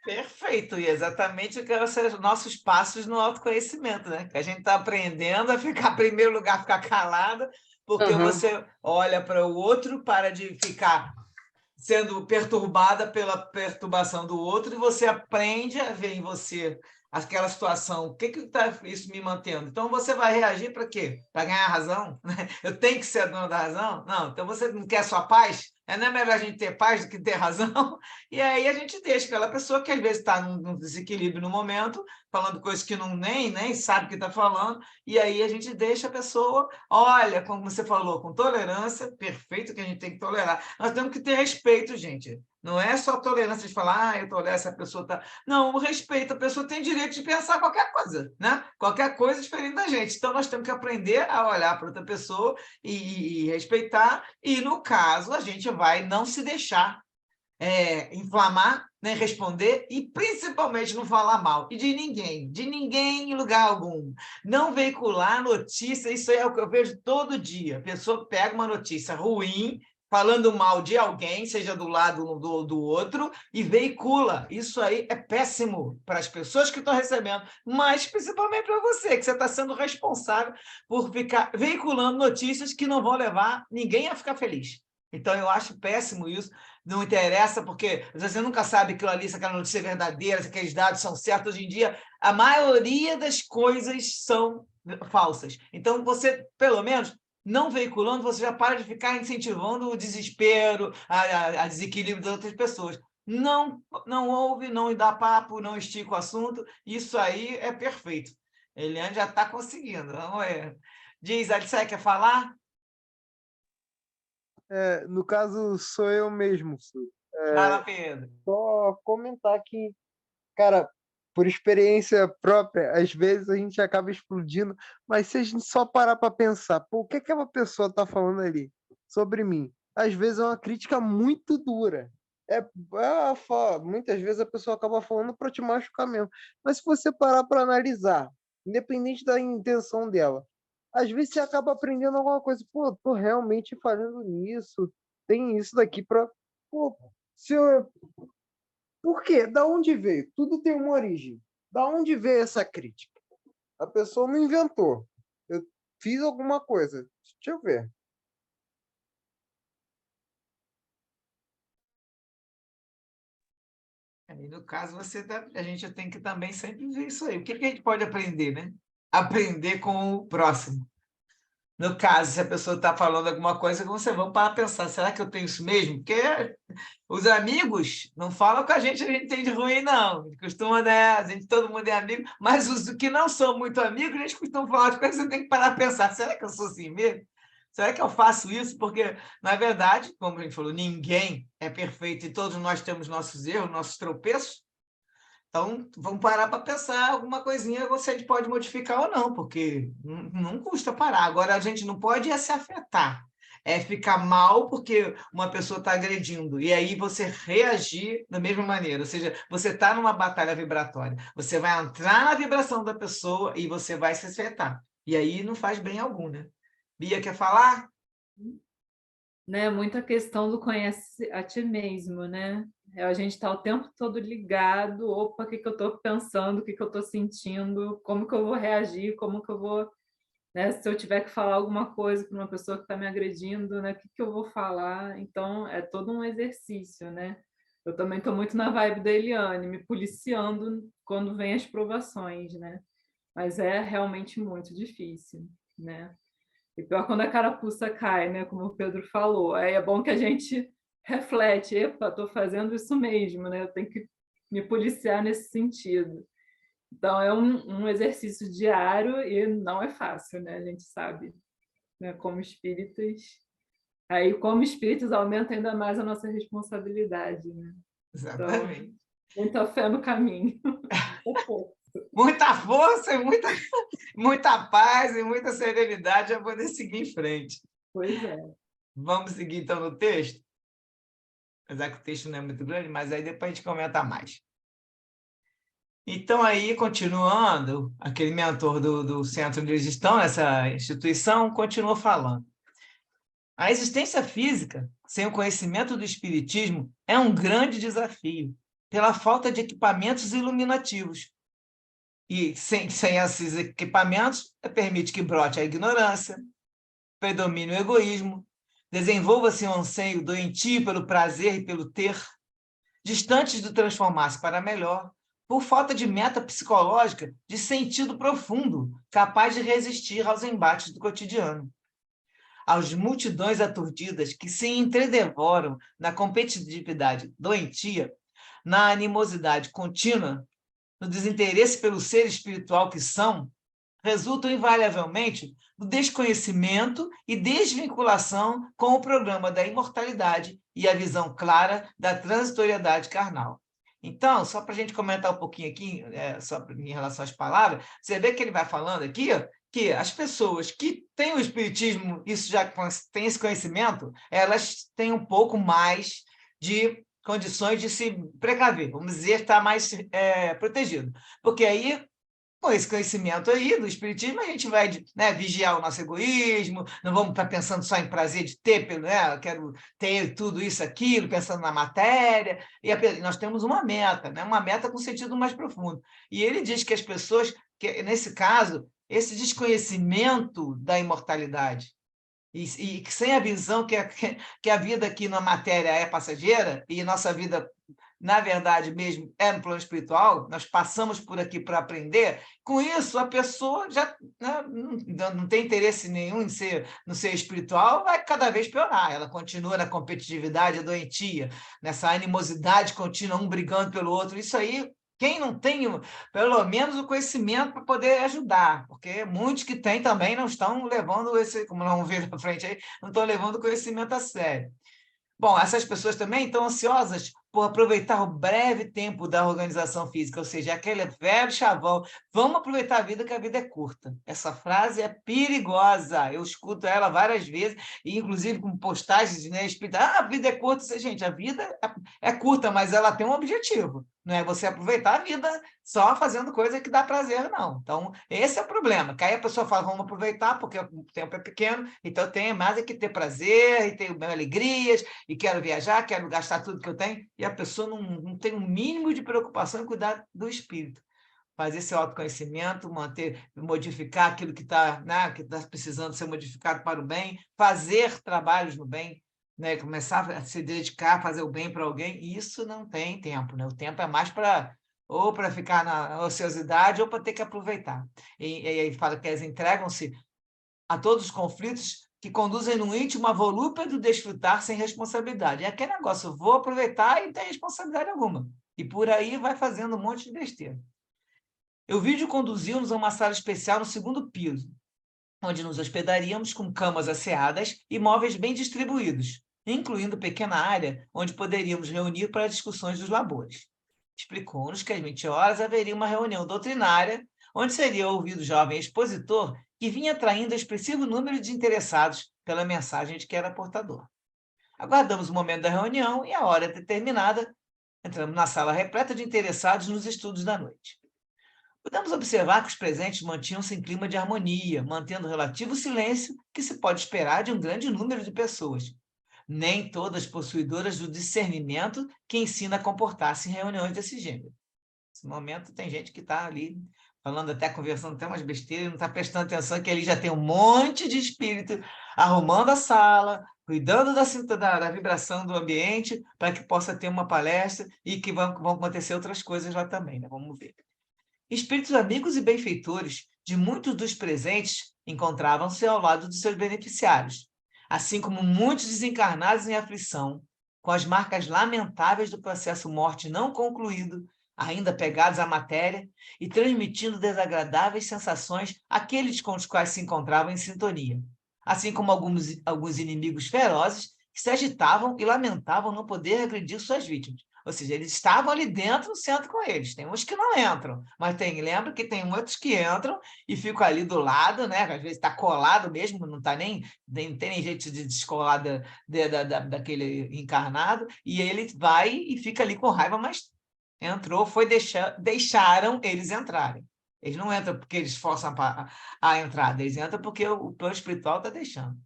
Perfeito, e exatamente o que são os nossos passos no autoconhecimento, né? Que a gente está aprendendo a ficar, em primeiro lugar, ficar calada, porque você olha para o outro, para de ficar sendo perturbada pela perturbação do outro, e você aprende a ver em você aquela situação, o que está isso me mantendo? Então, você vai reagir para quê? Para ganhar razão? Eu tenho que ser a dona da razão? Não, então você não quer sua paz? Não é melhor a gente ter paz do que ter razão? E aí a gente deixa aquela pessoa que às vezes está num desequilíbrio no momento, falando coisas que não nem sabe o que está falando, e aí a gente deixa a pessoa, olha, como você falou, com tolerância, perfeito que a gente tem que tolerar. Nós temos que ter respeito, gente. Não é só tolerância de falar, eu tolero essa pessoa. Tá... Não, o respeito, a pessoa tem direito de pensar qualquer coisa, né? Qualquer coisa diferente da gente. Então, nós temos que aprender a olhar para outra pessoa e respeitar, e, no caso, a gente vai não se deixar inflamar, né, responder e principalmente não falar mal. E de ninguém em lugar algum. Não veicular notícia, isso é o que eu vejo todo dia. A pessoa pega uma notícia ruim, falando mal de alguém, seja do lado do outro, e veicula. Isso aí é péssimo para as pessoas que estão recebendo, mas principalmente para você, que você está sendo responsável por ficar veiculando notícias que não vão levar ninguém a ficar feliz. Então, eu acho péssimo isso. Não interessa, porque você nunca sabe aquilo ali, se aquela notícia é verdadeira, se aqueles dados são certos. Hoje em dia, a maioria das coisas são falsas. Então, você, pelo menos, não veiculando, você já para de ficar incentivando o desespero, a desequilíbrio das outras pessoas. Não ouve, não dá papo, não estica o assunto. Isso aí é perfeito. Eliane já está conseguindo. Vamos ver. Diz, Alice, quer falar? No caso, sou eu mesmo, Su. Fala, Pedro. Só comentar que, cara, por experiência própria, às vezes a gente acaba explodindo, mas se a gente só parar para pensar, pô, o que aquela pessoa está falando ali sobre mim? Às vezes é uma crítica muito dura. Muitas vezes a pessoa acaba falando para te machucar mesmo. Mas se você parar para analisar, independente da intenção dela, às vezes você acaba aprendendo alguma coisa. Pô, tô realmente falhando nisso. Tem isso daqui para. Pô, se eu... Por quê? Da onde veio? Tudo tem uma origem. Da onde veio essa crítica? A pessoa não inventou. Eu fiz alguma coisa. Deixa eu ver. E no caso, a gente tem que também sempre ver isso aí. O que a gente pode aprender, né? Aprender com o próximo. No caso, se a pessoa está falando alguma coisa, você vai para pensar, será que eu tenho isso mesmo? Porque os amigos não falam com a gente tem de ruim, não. Costuma, né? Todo mundo é amigo, mas os que não são muito amigos, a gente costuma falar de coisas que você tem que parar para pensar, será que eu sou assim mesmo? Será que eu faço isso? Porque, na verdade, como a gente falou, ninguém é perfeito e todos nós temos nossos erros, nossos tropeços. Então, vamos parar para pensar alguma coisinha você a gente pode modificar ou não, porque não custa parar. Agora, a gente não pode se afetar, ficar mal porque uma pessoa está agredindo, e aí você reagir da mesma maneira, ou seja, você está numa batalha vibratória, você vai entrar na vibração da pessoa e você vai se afetar. E aí não faz bem algum, né? Bia, quer falar? Né, muita questão do conhece a ti mesmo, né? A gente está o tempo todo ligado, opa, o que eu estou pensando, o que eu estou sentindo, como que eu vou reagir, como que eu vou, né? Se eu tiver que falar alguma coisa para uma pessoa que está me agredindo, né? O que eu vou falar? Então, é todo um exercício, né? Eu também estou muito na vibe da Eliane, me policiando quando vem as provações, né? Mas é realmente muito difícil, né? E pior quando a carapuça cai, né? Como o Pedro falou. Aí é bom que a gente reflete, epa, estou fazendo isso mesmo, né? Eu tenho que me policiar nesse sentido. Então, é um exercício diário e não é fácil, né? A gente sabe, né? Como espíritas. Aí, como espíritas, aumenta ainda mais a nossa responsabilidade, né? Exatamente. Então, muita fé no caminho. Muita força, muita paz e muita serenidade para poder seguir em frente. Pois é. Vamos seguir, então, no texto? apesar que o texto não é muito grande, mas aí depois a gente comenta mais. Então, aí, continuando, aquele mentor do centro onde eles estão, essa instituição, continuou falando. A existência física, sem o conhecimento do espiritismo, é um grande desafio, pela falta de equipamentos iluminativos. E sem esses equipamentos, permite que brote a ignorância, predomine o egoísmo, desenvolva-se um anseio doentio pelo prazer e pelo ter, distantes do transformar-se para melhor, por falta de meta psicológica de sentido profundo, capaz de resistir aos embates do cotidiano. Aos multidões aturdidas que se entredevoram na competitividade doentia, na animosidade contínua, no desinteresse pelo ser espiritual que são, resultam invariavelmente do desconhecimento e desvinculação com o programa da imortalidade e a visão clara da transitoriedade carnal. Então, só para a gente comentar um pouquinho aqui, só em relação às palavras, você vê que ele vai falando aqui, ó, que as pessoas que têm o espiritismo, isso já tem esse conhecimento, elas têm um pouco mais de condições de se precaver, vamos dizer, estar mais protegido. Porque aí, com esse conhecimento aí do espiritismo, a gente vai, né, vigiar o nosso egoísmo, não vamos estar pensando só em prazer de ter, né, eu quero ter tudo isso, aquilo, pensando na matéria, e nós temos uma meta, né, uma meta com sentido mais profundo. E ele diz que as pessoas, que, nesse caso, esse desconhecimento da imortalidade, e sem a visão que a vida aqui na matéria é passageira, e nossa vida, na verdade mesmo, é no plano espiritual, nós passamos por aqui para aprender, com isso a pessoa já, né, não tem interesse nenhum no ser espiritual, vai cada vez piorar, ela continua na competitividade doentia, nessa animosidade contínua, um brigando pelo outro, isso aí, quem não tem, pelo menos, o conhecimento para poder ajudar, porque muitos que têm também não estão levando esse, como não ver na frente aí, não estão levando o conhecimento a sério. Bom, essas pessoas também estão ansiosas por aproveitar o breve tempo da organização física, ou seja, aquele velho chavão, vamos aproveitar a vida, que a vida é curta. Essa frase é perigosa, eu escuto ela várias vezes, e inclusive com postagens, né, a vida é curta, gente, a vida é curta, mas ela tem um objetivo, não é você aproveitar a vida só fazendo coisa que dá prazer, não. Então, esse é o problema, que aí a pessoa fala, vamos aproveitar, porque o tempo é pequeno, então tem mais é que ter prazer, e ter alegrias, e quero viajar, quero gastar tudo que eu tenho, e a pessoa não tem um mínimo de preocupação em cuidar do espírito. Fazer esse autoconhecimento, modificar aquilo que está, né, que está precisando ser modificado para o bem, fazer trabalhos no bem, né, começar a se dedicar a fazer o bem para alguém, isso não tem tempo, né? O tempo é mais para ou para ficar na ociosidade ou para ter que aproveitar. E aí fala que eles entregam-se a todos os conflitos que conduzem no íntimo a volúpia do desfrutar sem responsabilidade. É aquele negócio, vou aproveitar e não tem responsabilidade alguma. E por aí vai fazendo um monte de besteira. O vídeo conduziu-nos a uma sala especial no segundo piso, onde nos hospedaríamos com camas asseadas e móveis bem distribuídos, incluindo pequena área onde poderíamos reunir para discussões dos labores. Explicou-nos que às 20 horas haveria uma reunião doutrinária, onde seria ouvido o jovem expositor que vinha atraindo expressivo número de interessados pela mensagem de que era portador. Aguardamos o momento da reunião e, a hora determinada, entramos na sala repleta de interessados nos estudos da noite. Podemos observar que os presentes mantinham-se em clima de harmonia, mantendo o relativo silêncio que se pode esperar de um grande número de pessoas, nem todas possuidoras do discernimento que ensina a comportar-se em reuniões desse gênero. Nesse momento tem gente que está ali falando até, conversando até umas besteiras, não está prestando atenção que ali já tem um monte de espírito arrumando a sala, cuidando da vibração do ambiente, para que possa ter uma palestra e que vão acontecer outras coisas lá também, né? Vamos ver. Espíritos amigos e benfeitores de muitos dos presentes encontravam-se ao lado de seus beneficiários, assim como muitos desencarnados em aflição, com as marcas lamentáveis do processo morte não concluído, ainda pegados à matéria e transmitindo desagradáveis sensações àqueles com os quais se encontravam em sintonia, assim como alguns inimigos ferozes que se agitavam e lamentavam não poder agredir suas vítimas. Ou seja, eles estavam ali dentro no centro com eles. Tem uns que não entram, mas lembra que tem outros que entram e ficam ali do lado, né? Às vezes está colado mesmo, não tá nem tem nem jeito de descolar daquele encarnado, e ele vai e fica ali com raiva, mas entrou, deixaram eles entrarem. Eles não entram porque eles forçam a entrada, eles entram porque o plano espiritual está deixando.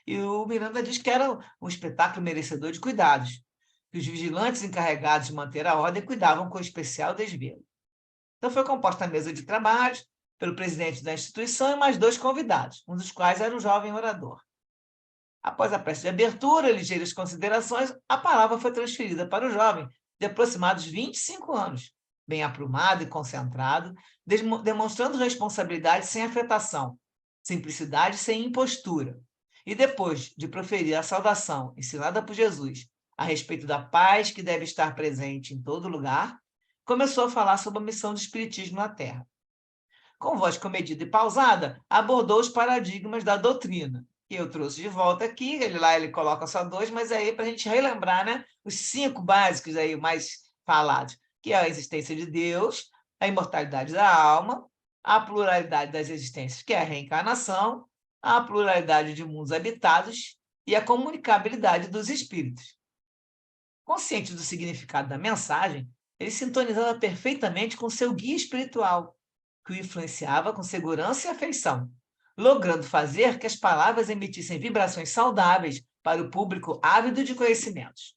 E o Miranda diz que era um espetáculo merecedor de cuidados, que os vigilantes encarregados de manter a ordem cuidavam com especial desvelo. Então, foi composta a mesa de trabalho pelo presidente da instituição e mais 2 convidados, um dos quais era o jovem orador. Após a prece de abertura, ligeiras considerações, a palavra foi transferida para o jovem, de aproximados 25 anos, bem aprumado e concentrado, demonstrando responsabilidade sem afetação, simplicidade sem impostura. E depois de proferir a saudação ensinada por Jesus a respeito da paz que deve estar presente em todo lugar, começou a falar sobre a missão do Espiritismo na Terra. Com voz comedida e pausada, abordou os paradigmas da doutrina. E eu trouxe de volta aqui, ele coloca só 2, mas aí para a gente relembrar, né, os 5 básicos aí mais falados, que é a existência de Deus, a imortalidade da alma, a pluralidade das existências, que é a reencarnação, a pluralidade de mundos habitados e a comunicabilidade dos espíritos. Consciente do significado da mensagem, ele sintonizava perfeitamente com seu guia espiritual, que o influenciava com segurança e afeição, logrando fazer que as palavras emitissem vibrações saudáveis para o público ávido de conhecimentos.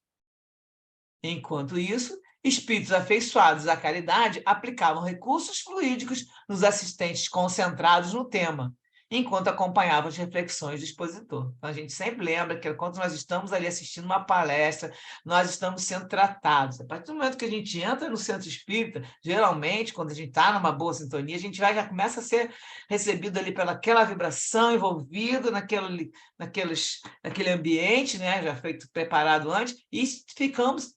Enquanto isso, espíritos afeiçoados à caridade aplicavam recursos fluídicos nos assistentes concentrados no tema, enquanto acompanhavam as reflexões do expositor. Então, a gente sempre lembra que, quando nós estamos ali assistindo uma palestra, nós estamos sendo tratados. A partir do momento que a gente entra no centro espírita, geralmente, quando a gente está numa boa sintonia, a gente já começa a ser recebido ali pelaquela vibração, envolvido naquele ambiente, né, já feito, preparado antes, e ficamos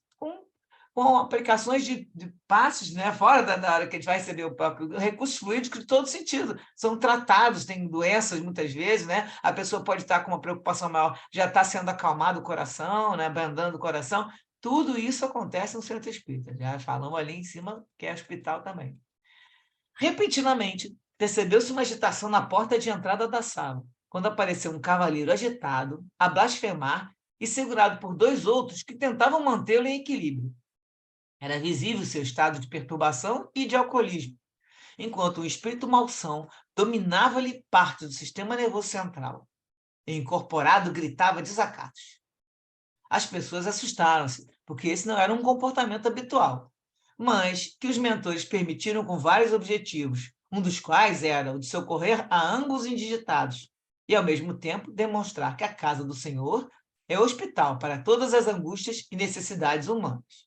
com aplicações de passos, né, fora da hora que a gente vai receber o próprio recursos fluídicos de todo sentido. São tratados, tem doenças muitas vezes, né? A pessoa pode estar com uma preocupação maior, já está sendo acalmado o coração, né, abrandando o coração. Tudo isso acontece no centro espírita. Já falamos ali em cima, que é hospital também. Repentinamente, percebeu-se uma agitação na porta de entrada da sala, quando apareceu um cavaleiro agitado, a blasfemar e segurado por 2 outros que tentavam mantê-lo em equilíbrio. Era visível seu estado de perturbação e de alcoolismo, enquanto um espírito malsão dominava-lhe parte do sistema nervoso central. E incorporado gritava desacatos. As pessoas assustaram-se, porque esse não era um comportamento habitual, mas que os mentores permitiram com vários objetivos, um dos quais era o de socorrer a ambos indigitados, e, ao mesmo tempo, demonstrar que a casa do Senhor é hospital para todas as angústias e necessidades humanas.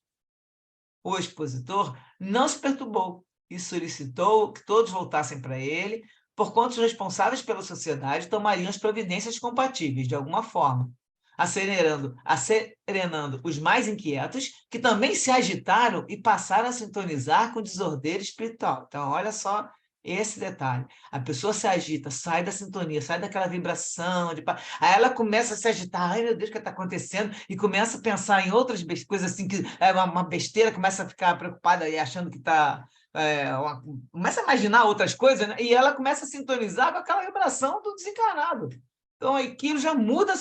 O expositor não se perturbou e solicitou que todos voltassem para ele, porquanto os responsáveis pela sociedade tomariam as providências compatíveis, de alguma forma, acerenando os mais inquietos, que também se agitaram e passaram a sintonizar com o desordeiro espiritual. Então, olha só esse detalhe. A pessoa se agita, sai da sintonia, sai daquela vibração, aí ela começa a se agitar, ai meu Deus, o que está acontecendo? E começa a pensar em outras coisas assim, que é uma besteira, começa a ficar preocupada e achando que está... começa a imaginar outras coisas, né? E ela começa a sintonizar com aquela vibração do desencarnado. Então, aquilo já muda a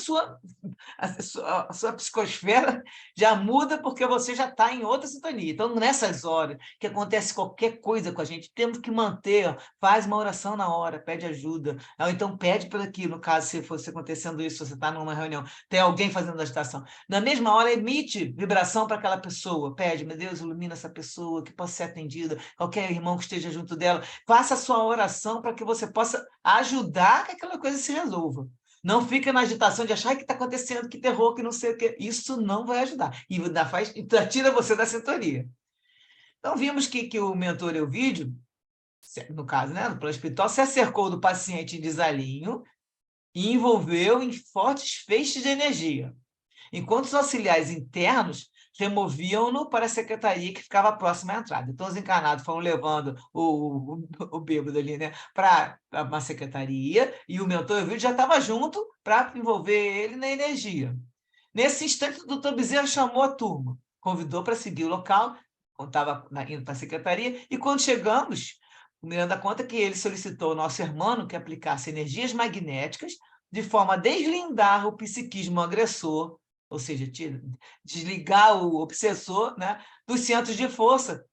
sua psicosfera, já muda porque você já está em outra sintonia. Então, nessas horas que acontece qualquer coisa com a gente, temos que manter, faz uma oração na hora, pede ajuda, ou então pede por aqui, no caso, se fosse acontecendo isso, você está numa reunião, tem alguém fazendo agitação. Na mesma hora, emite vibração para aquela pessoa, pede, meu Deus, ilumina essa pessoa, que possa ser atendida, qualquer irmão que esteja junto dela, faça a sua oração para que você possa ajudar que aquela coisa se resolva. Não fica na agitação de achar que está acontecendo, que terror, que não sei o quê. Isso não vai ajudar. E tira você da sintonia. Então, vimos que o mentor Elvídio, no caso, né, no plano espiritual, se acercou do paciente em desalinho e envolveu em fortes feixes de energia, enquanto os auxiliares internos removiam-no para a secretaria que ficava próxima à entrada. Então, os encarnados foram levando o bêbado ali, né, para uma secretaria, e o mentor Elvídio já estava junto para envolver ele na energia. Nesse instante, o doutor Bezerra chamou a turma convidou para seguir o local, quando estava indo para a secretaria, e quando chegamos, o Miranda conta que ele solicitou ao nosso irmão que aplicasse energias magnéticas de forma a deslindar o psiquismo agressor, ou seja, desligar o obsessor, né, dos centros de força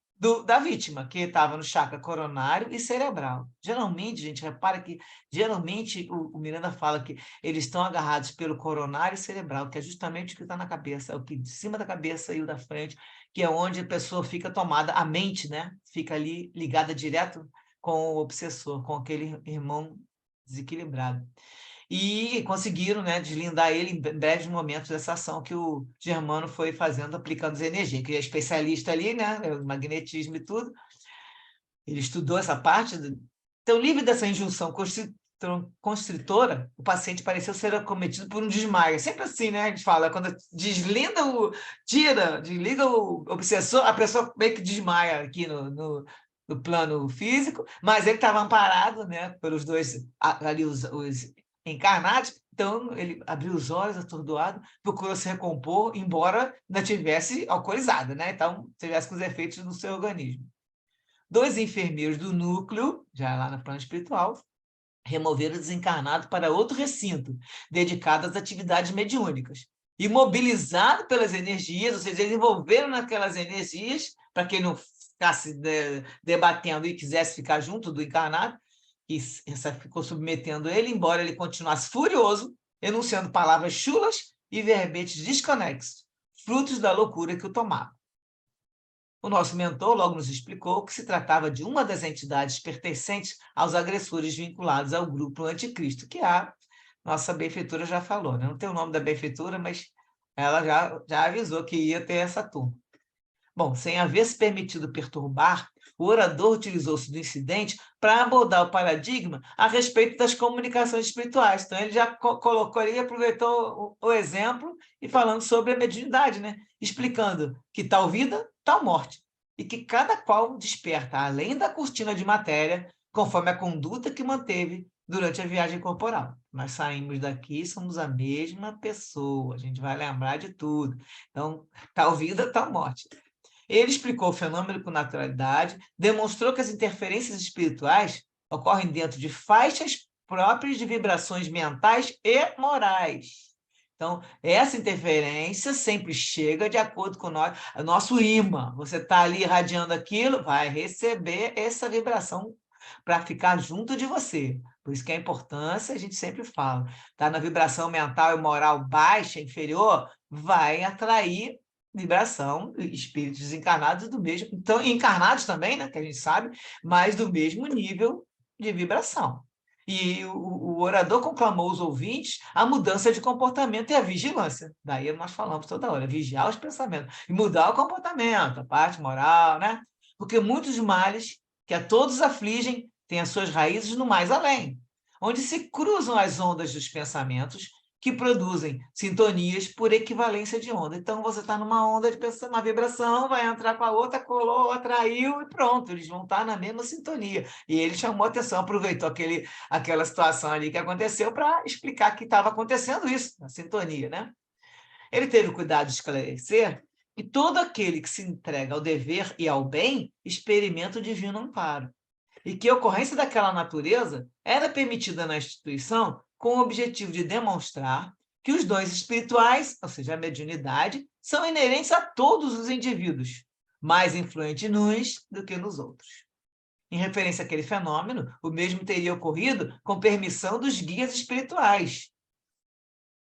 da vítima, que estava no chakra coronário e cerebral. Geralmente, gente, repara que geralmente o Miranda fala que eles estão agarrados pelo coronário e cerebral, que é justamente o que está na cabeça, o que de cima da cabeça e o da frente, que é onde a pessoa fica tomada, a mente, né, fica ali ligada direto com o obsessor, com aquele irmão desequilibrado. E conseguiram, né, deslindar ele em breves momentos dessa ação que o Germano foi fazendo, aplicando as energias, que é especialista ali, né, o magnetismo e tudo. Ele estudou essa parte. Então, livre dessa injunção constritora, o paciente pareceu ser acometido por um desmaio. É sempre assim, né? A gente fala, quando desliga o obsessor, a pessoa meio que desmaia aqui no plano físico, mas ele estava amparado, né, pelos dois ali, os encarnados. Então, ele abriu os olhos, atordoado, procurou se recompor, embora ainda tivesse alcoolizado, né? Então, tivesse com os efeitos no seu organismo. 2 enfermeiros do núcleo, já lá no plano espiritual, removeram o desencarnado para outro recinto, dedicado às atividades mediúnicas. E mobilizado pelas energias, ou seja, eles envolveram naquelas energias, para quem não ficasse debatendo e quisesse ficar junto do encarnado, e ficou submetendo ele, embora ele continuasse furioso, enunciando palavras chulas e verbetes desconexos, frutos da loucura que o tomava. O nosso mentor logo nos explicou que se tratava de uma das entidades pertencentes aos agressores vinculados ao grupo anticristo, que a nossa benfeitora já falou, né? Não tem o nome da benfeitora, mas ela já avisou que ia ter essa turma. Bom, sem haver se permitido perturbar, o orador utilizou-se do incidente para abordar o paradigma a respeito das comunicações espirituais. Então, ele já colocou ali, aproveitou o exemplo e falando sobre a mediunidade, né? Explicando que tal vida, tal morte, e que cada qual desperta além da cortina de matéria, conforme a conduta que manteve durante a viagem corporal. Nós saímos daqui, somos a mesma pessoa, a gente vai lembrar de tudo. Então, tal vida, tal morte. Ele explicou o fenômeno com naturalidade, demonstrou que as interferências espirituais ocorrem dentro de faixas próprias de vibrações mentais e morais. Então, essa interferência sempre chega de acordo com o nosso imã. Você está ali irradiando aquilo, vai receber essa vibração para ficar junto de você. Por isso que a importância, a gente sempre fala, está na vibração mental e moral baixa, inferior, vai atrair vibração, espíritos desencarnados do mesmo, então encarnados também, né, que a gente sabe, mas do mesmo nível de vibração. E o orador conclamou os ouvintes a mudança de comportamento e a vigilância. Daí nós falamos toda hora, vigiar os pensamentos e mudar o comportamento, a parte moral, né? Porque muitos males que a todos afligem têm as suas raízes no mais além, onde se cruzam as ondas dos pensamentos que produzem sintonias por equivalência de onda. Então, você está numa onda de uma vibração, vai entrar com a outra, colou, atraiu e pronto, eles vão estar na mesma sintonia. E ele chamou a atenção, aproveitou aquela situação ali que aconteceu para explicar que estava acontecendo isso, na sintonia, né? Ele teve o cuidado de esclarecer que todo aquele que se entrega ao dever e ao bem experimenta o divino amparo, e que a ocorrência daquela natureza era permitida na instituição com o objetivo de demonstrar que os dons espirituais, ou seja, a mediunidade, são inerentes a todos os indivíduos, mais influentes nos do que nos outros. Em referência àquele fenômeno, o mesmo teria ocorrido com permissão dos guias espirituais,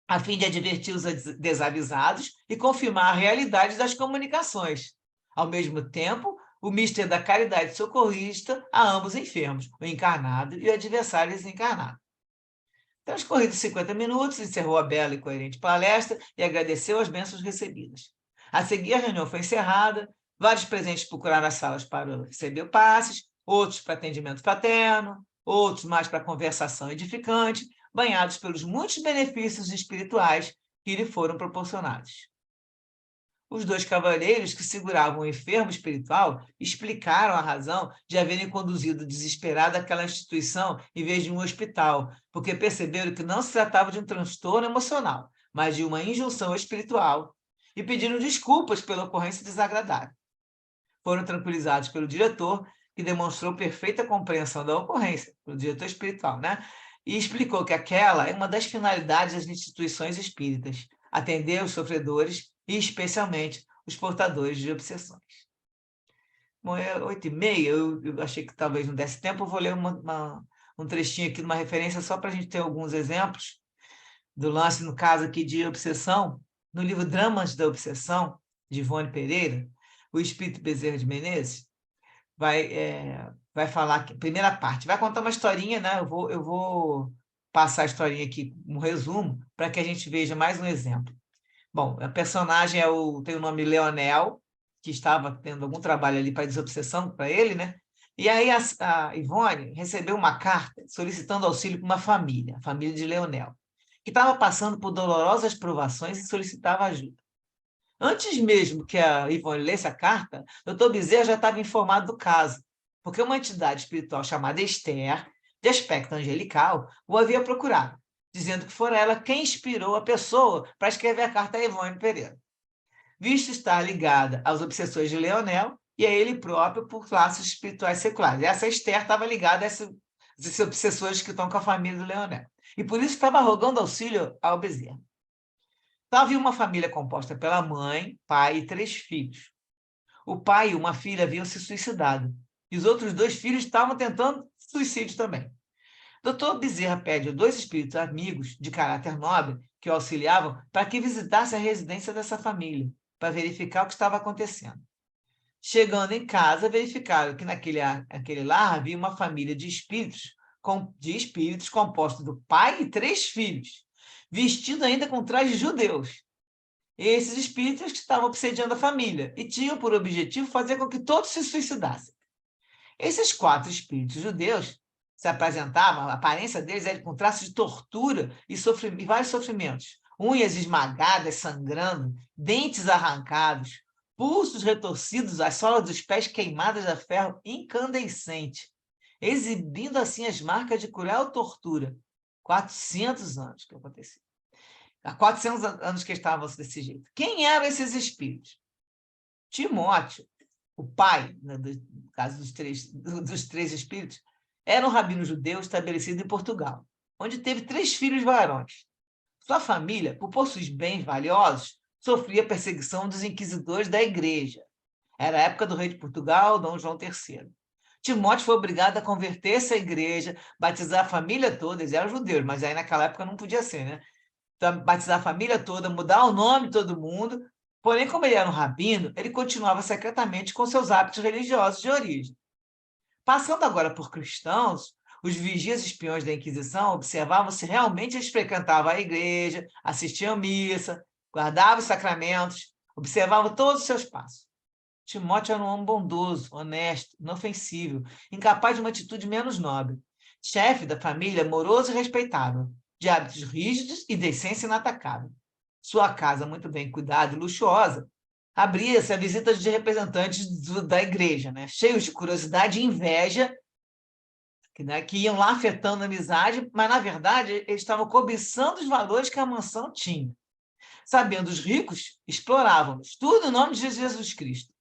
a fim de advertir os desavisados e confirmar a realidade das comunicações. Ao mesmo tempo, o mistério da caridade socorrista a ambos enfermos, o encarnado e o adversário desencarnado. Transcorridos 50 minutos, encerrou a bela e coerente palestra e agradeceu as bênçãos recebidas. A seguir, a reunião foi encerrada, vários presentes procuraram as salas para receber passes, outros para atendimento fraterno, outros mais para conversação edificante, banhados pelos muitos benefícios espirituais que lhe foram proporcionados. Os 2 cavalheiros que seguravam o enfermo espiritual explicaram a razão de haverem conduzido desesperado àquela instituição em vez de um hospital, porque perceberam que não se tratava de um transtorno emocional, mas de uma injunção espiritual, e pediram desculpas pela ocorrência desagradável. Foram tranquilizados pelo diretor, que demonstrou perfeita compreensão da ocorrência, pelo diretor espiritual, né? E explicou que aquela é uma das finalidades das instituições espíritas, atender os sofredores e, especialmente, os portadores de obsessões. Bom, é 8h30, eu achei que talvez não desse tempo, eu vou ler um trechinho aqui, uma referência, só para a gente ter alguns exemplos do lance, no caso aqui de obsessão, no livro Dramas da Obsessão, de Ivone Pereira, o espírito Bezerra de Menezes vai falar aqui, primeira parte, vai contar uma historinha, né? Eu vou passar a historinha aqui, um resumo, para que a gente veja mais um exemplo. Bom, a personagem tem o nome Leonel, que estava tendo algum trabalho ali para desobsessão para ele, né? E aí a Ivone recebeu uma carta solicitando auxílio para uma família, a família de Leonel, que estava passando por dolorosas provações e solicitava ajuda. Antes mesmo que a Ivone lesse a carta, o Dr. Bezerra já estava informado do caso, porque uma entidade espiritual chamada Esther, de aspecto angelical, o havia procurado, dizendo que fora ela quem inspirou a pessoa para escrever a carta a Ivone Pereira, visto estar ligada aos obsessores de Leonel e a ele próprio por laços espirituais seculares. Essa Esther estava ligada a esses obsessores que estão com a família do Leonel. E por isso estava rogando auxílio ao Bezerra. Havia uma família composta pela mãe, pai e 3 filhos. O pai e uma filha haviam se suicidado, e os outros 2 filhos estavam tentando suicídio também. Dr. Bezerra pede a 2 espíritos amigos de caráter nobre que o auxiliavam para que visitassem a residência dessa família, para verificar o que estava acontecendo. Chegando em casa, verificaram que naquele lar havia uma família de espíritos composta do pai e 3 filhos, vestido ainda com trajes judeus. Esses espíritos que estavam obsediando a família e tinham por objetivo fazer com que todos se suicidassem. Esses 4 espíritos judeus se apresentavam, a aparência deles era com traços de tortura e vários sofrimentos. Unhas esmagadas, sangrando, dentes arrancados, pulsos retorcidos, as solas dos pés queimadas a ferro incandescente, exibindo assim as marcas de cruel tortura. 400 anos que aconteceu. Há 400 anos que estavam desse jeito. Quem eram esses espíritos? Timóteo, o pai, né, no caso dos três espíritos, era um rabino judeu estabelecido em Portugal, onde teve 3 filhos varões. Sua família, por possuir bens valiosos, sofria perseguição dos inquisidores da igreja. Era a época do rei de Portugal, Dom João III. Timóteo foi obrigado a converter-se à igreja, batizar a família toda, eles eram judeus, mas aí naquela época não podia ser, né? Então, batizar a família toda, mudar o nome de todo mundo, porém, como ele era um rabino, ele continuava secretamente com seus hábitos religiosos de origem. Passando agora por cristãos, os vigias espiões da Inquisição observavam se realmente eles frequentavam a igreja, assistiam missa, guardavam os sacramentos, observavam todos os seus passos. Timóteo era um homem bondoso, honesto, inofensível, incapaz de uma atitude menos nobre. Chefe da família, amoroso e respeitável, de hábitos rígidos e decência inatacável. Sua casa, muito bem cuidada e luxuosa, abria-se a visitas de representantes da igreja, né? Cheios de curiosidade e inveja, que iam lá afetando a amizade, mas, na verdade, eles estavam cobiçando os valores que a mansão tinha. Sabendo os ricos, exploravam-nos, tudo em nome de Jesus Cristo.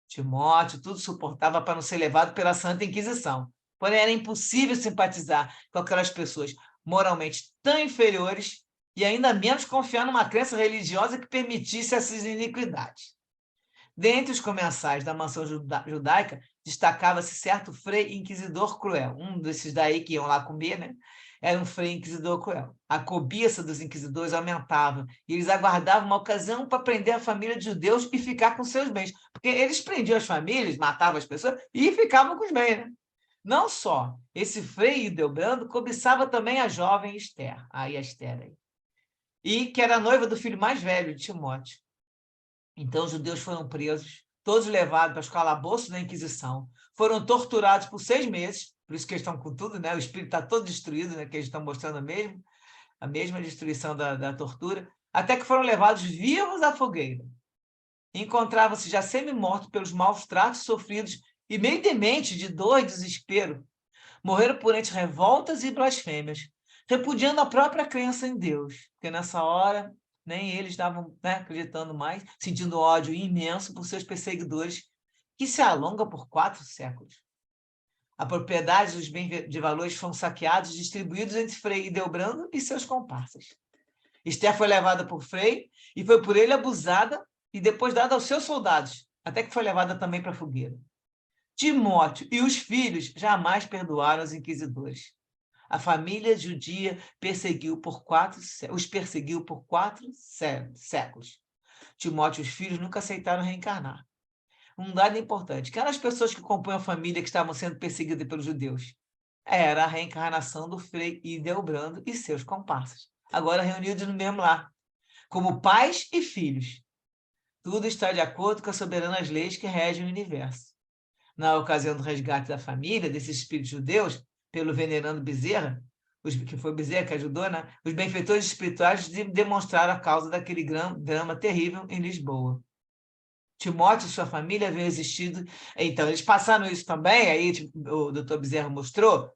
Timóteo tudo suportava para não ser levado pela Santa Inquisição. Porém, era impossível simpatizar com aquelas pessoas moralmente tão inferiores e ainda menos confiar numa crença religiosa que permitisse essas iniquidades. Dentre os comensais da mansão judaica, destacava-se certo frei inquisidor cruel. Um desses daí que iam lá comer, né? Era um frei inquisidor cruel. A cobiça dos inquisidores aumentava e eles aguardavam uma ocasião para prender a família de judeus e ficar com seus bens. Porque eles prendiam as famílias, matavam as pessoas e ficavam com os bens, né? Não só, esse frei Hildebrando cobiçava também a jovem Esther, aí a Esther aí, e que era noiva do filho mais velho de Timóteo. Então, os judeus foram presos, todos levados para os calabouços da Inquisição, foram torturados por 6 meses, por isso que eles estão com tudo, né? O espírito está todo destruído, né? Que eles estão mostrando a mesma destruição da tortura, até que foram levados vivos à fogueira. Encontravam-se já semi-mortos pelos maus tratos sofridos e meio demente de dor e desespero. Morreram por entre revoltas e blasfêmias, repudiando a própria crença em Deus, porque nessa hora nem eles estavam, né, acreditando mais, sentindo ódio imenso por seus perseguidores, que se alonga por 4 séculos. A propriedade dos bens de valores foram saqueados e distribuídos entre Frei Ildebrando e seus comparsas. Esther foi levada por Frei e foi por ele abusada e depois dada aos seus soldados, até que foi levada também para a fogueira. Timóteo e os filhos jamais perdoaram os inquisidores. A família judia os perseguiu por 4 séculos. Timóteo e os filhos nunca aceitaram reencarnar. Um dado importante: aquelas pessoas que compõem a família que estavam sendo perseguidas pelos judeus, era a reencarnação do Frei Ildebrando e seus comparsas, agora reunidos no mesmo lar, como pais e filhos. Tudo está de acordo com as soberanas leis que regem o universo. Na ocasião do resgate da família, desses espíritos judeus, pelo venerando Bezerra, que foi Bezerra que ajudou, né? Os benfeitores espirituais demonstraram a causa daquele drama terrível em Lisboa. Timóteo e sua família haviam existido. Então, eles passaram isso também, aí o doutor Bezerra mostrou. O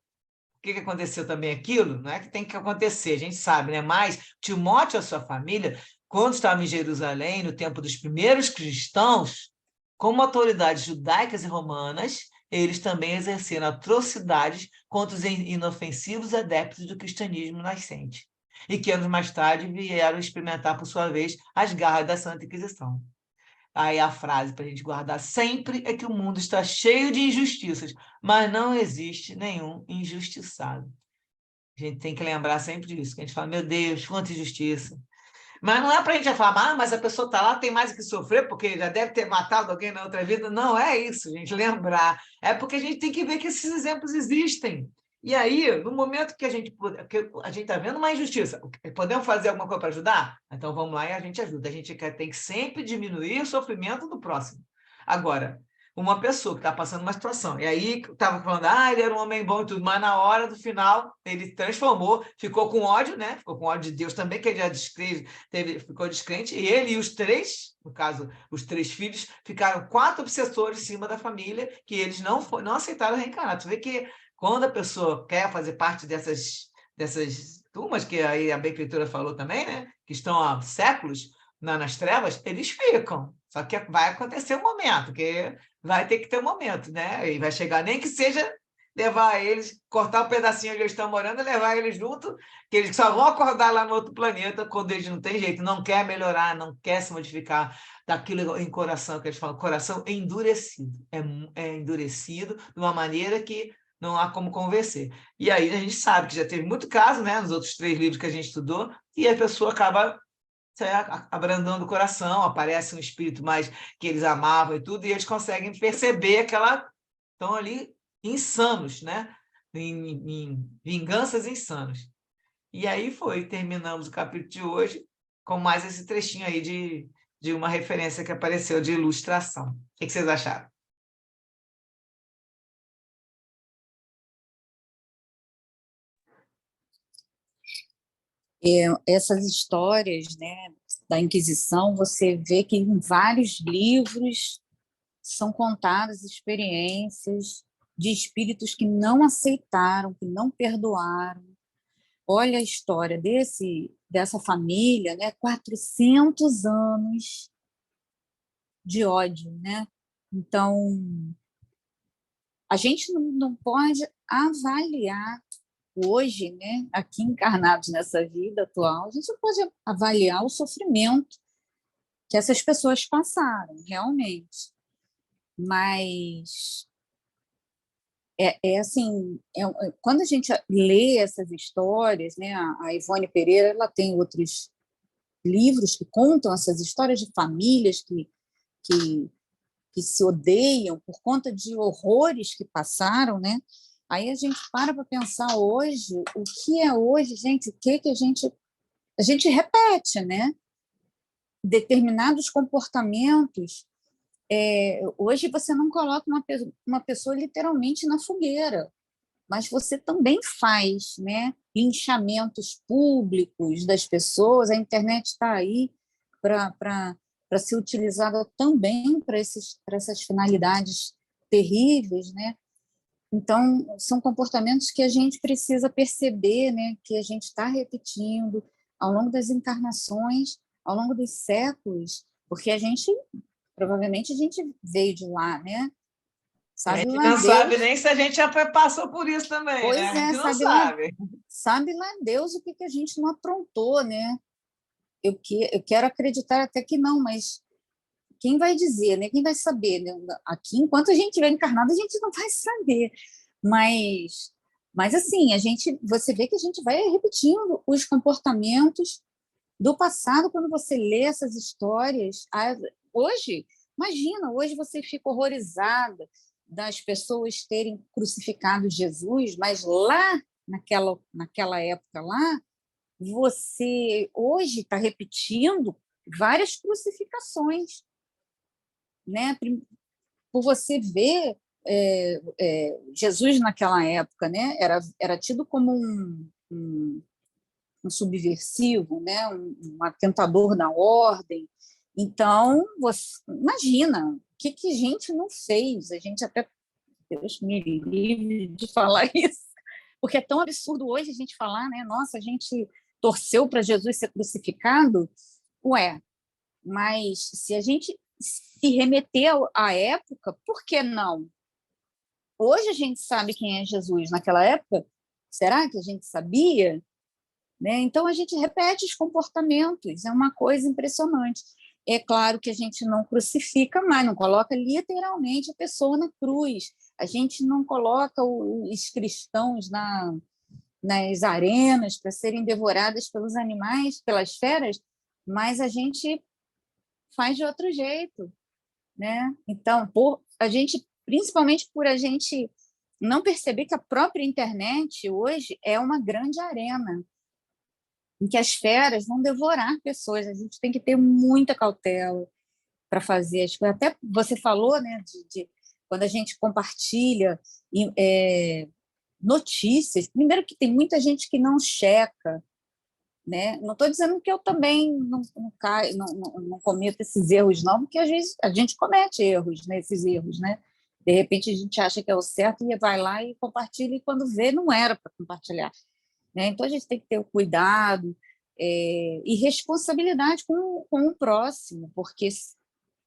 que aconteceu também aquilo? Não é que tem que acontecer, a gente sabe, né? Mas Timóteo e a sua família, quando estavam em Jerusalém, no tempo dos primeiros cristãos, como autoridades judaicas e romanas, eles também exerceram atrocidades contra os inofensivos adeptos do cristianismo nascente, e que anos mais tarde vieram experimentar, por sua vez, as garras da Santa Inquisição. Aí a frase para a gente guardar sempre é que o mundo está cheio de injustiças, mas não existe nenhum injustiçado. A gente tem que lembrar sempre disso, que a gente fala, meu Deus, quanta injustiça. Mas não é para a gente falar, mas a pessoa está lá, tem mais o que sofrer, porque já deve ter matado alguém na outra vida. Não é isso, gente, lembrar. É porque a gente tem que ver que esses exemplos existem. E aí, no momento que a gente está vendo uma injustiça, podemos fazer alguma coisa para ajudar? Então vamos lá e a gente ajuda. A gente tem que sempre diminuir o sofrimento do próximo. Agora, uma pessoa que está passando uma situação, e aí estava falando, ele era um homem bom e tudo, mas na hora do final ele transformou, ficou com ódio, né? Ficou com ódio de Deus também, que ele já ficou descrente, e ele e os 3, no caso, os 3 filhos, ficaram 4 obsessores em cima da família, que eles não aceitaram reencarnar. Tu vê que quando a pessoa quer fazer parte dessas turmas, que aí a benfeitora falou também, né? Que estão há séculos nas trevas, eles ficam. Só que vai acontecer um momento, que vai ter que ter um momento, né? E vai chegar, nem que seja levar eles, cortar um pedacinho onde eles estão morando e levar eles junto, que eles só vão acordar lá no outro planeta quando eles não têm jeito, não quer melhorar, não quer se modificar daquilo em coração, que eles falam, coração endurecido. É endurecido de uma maneira que não há como convencer. E aí a gente sabe que já teve muito caso, né, nos outros 3 livros que a gente estudou, e a pessoa acaba abrandando o coração, aparece um espírito mais que eles amavam e tudo, e eles conseguem perceber que estão ali insanos, né? Em vinganças insanas. E aí terminamos o capítulo de hoje com mais esse trechinho aí de uma referência que apareceu de ilustração. O que vocês acharam? Essas histórias, né, da Inquisição, você vê que em vários livros são contadas experiências de espíritos que não aceitaram, que não perdoaram. Olha a história dessa família, né, 400 anos de ódio, né? Então, a gente não pode avaliar hoje, né, aqui encarnados nessa vida atual, a gente não pode avaliar o sofrimento que essas pessoas passaram, realmente. Mas assim, quando a gente lê essas histórias, né, a Ivone Pereira, ela tem outros livros que contam essas histórias de famílias que se odeiam por conta de horrores que passaram, né? Aí a gente para pensar hoje, o que é hoje, gente, o que a gente repete, né? Determinados comportamentos. Hoje você não coloca uma pessoa literalmente na fogueira, mas você também faz, né, linchamentos públicos das pessoas. A internet está aí para ser utilizada também para essas finalidades terríveis, né? Então, são comportamentos que a gente precisa perceber, né, que a gente está repetindo ao longo das encarnações, ao longo dos séculos, porque provavelmente a gente veio de lá, né? A Sabe gente lá não Deus, sabe nem se a gente já passou por isso também, pois né? A gente não sabe sabe. lá Deus o que a gente não aprontou, né? Eu quero acreditar até que não, mas quem vai dizer, né? Quem vai saber, né? Aqui, enquanto a gente estiver encarnado, a gente não vai saber. Mas assim, você vê que a gente vai repetindo os comportamentos do passado quando você lê essas histórias. Hoje, imagina, hoje você fica horrorizada das pessoas terem crucificado Jesus, mas lá naquela época lá, você hoje está repetindo várias crucificações, né? Por você ver Jesus naquela época, né? Era tido como um subversivo, né? Um atentador da ordem. Então, você imagina o que a gente não fez. A gente até, Deus me livre de falar isso, porque é tão absurdo hoje a gente falar, né? Nossa, a gente torceu para Jesus ser crucificado. Ué, mas se a gente se remeter à época, por que não? Hoje a gente sabe quem é Jesus. Naquela época, será que a gente sabia? Né? Então, a gente repete os comportamentos, é uma coisa impressionante. É claro que a gente não crucifica mais, não coloca literalmente a pessoa na cruz, a gente não coloca os cristãos nas arenas para serem devoradas pelos animais, pelas feras, mas a gente faz de outro jeito, né? Então, principalmente por a gente não perceber que a própria internet hoje é uma grande arena em que as feras vão devorar pessoas. A gente tem que ter muita cautela para fazer as coisas. Até você falou, né, de quando a gente compartilha notícias. Primeiro que tem muita gente que não checa, né? Não estou dizendo que eu também não cometo esses erros, não, porque às vezes a gente comete erros, né, esses erros, né? De repente a gente acha que é o certo e vai lá e compartilha, e quando vê, não era para compartilhar. Né? Então, a gente tem que ter o cuidado e responsabilidade com o próximo, porque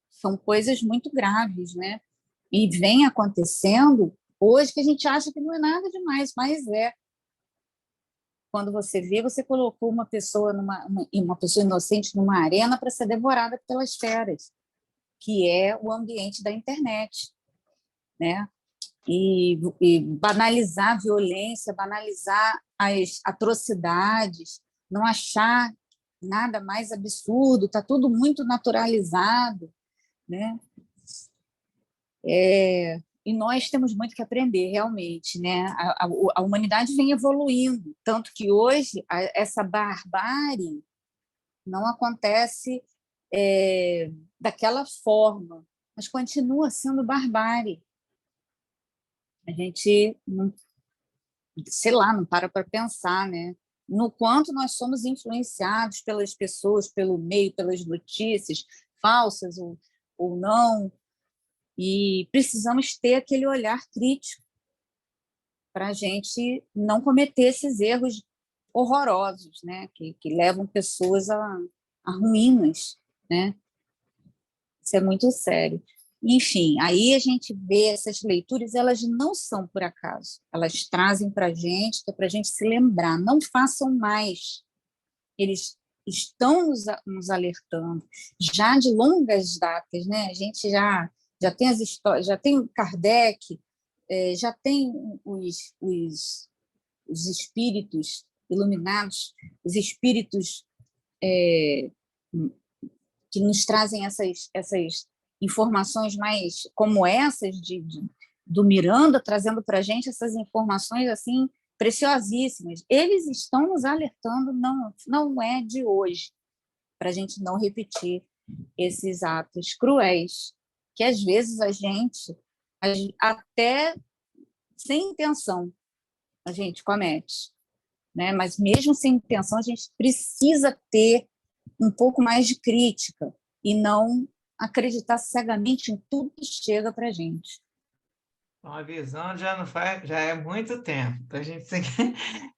são coisas muito graves, né? E vem acontecendo hoje que a gente acha que não é nada demais, mas é. Quando você vê, você colocou uma pessoa uma pessoa inocente numa arena para ser devorada pelas feras, que é o ambiente da internet, né? E banalizar a violência, banalizar as atrocidades, não achar nada mais absurdo, está tudo muito naturalizado, né? E nós temos muito que aprender, realmente, né? A humanidade vem evoluindo, tanto que hoje essa barbárie não acontece daquela forma, mas continua sendo barbárie. A gente não, sei lá, não para pensar, né? No quanto nós somos influenciados pelas pessoas, pelo meio, pelas notícias, falsas ou não, e precisamos ter aquele olhar crítico para a gente não cometer esses erros horrorosos, né? Que levam pessoas a ruínas, né? Isso é muito sério. Enfim, aí a gente vê essas leituras, elas não são por acaso, elas trazem para a gente, que é para a gente se lembrar, não façam mais. Eles estão nos alertando, já de longas datas, né? A gente já tem as histórias, já tem o Kardec, já tem os espíritos iluminados, os espíritos que nos trazem essas informações mais como essas do Miranda, trazendo para a gente essas informações assim preciosíssimas. Eles estão nos alertando, não é de hoje, para a gente não repetir esses atos cruéis, que às vezes a gente, até sem intenção, a gente comete. Né? Mas mesmo sem intenção, a gente precisa ter um pouco mais de crítica e não acreditar cegamente em tudo que chega para a gente. Então, avisando já não faz, já é muito tempo. Então, a gente tem que...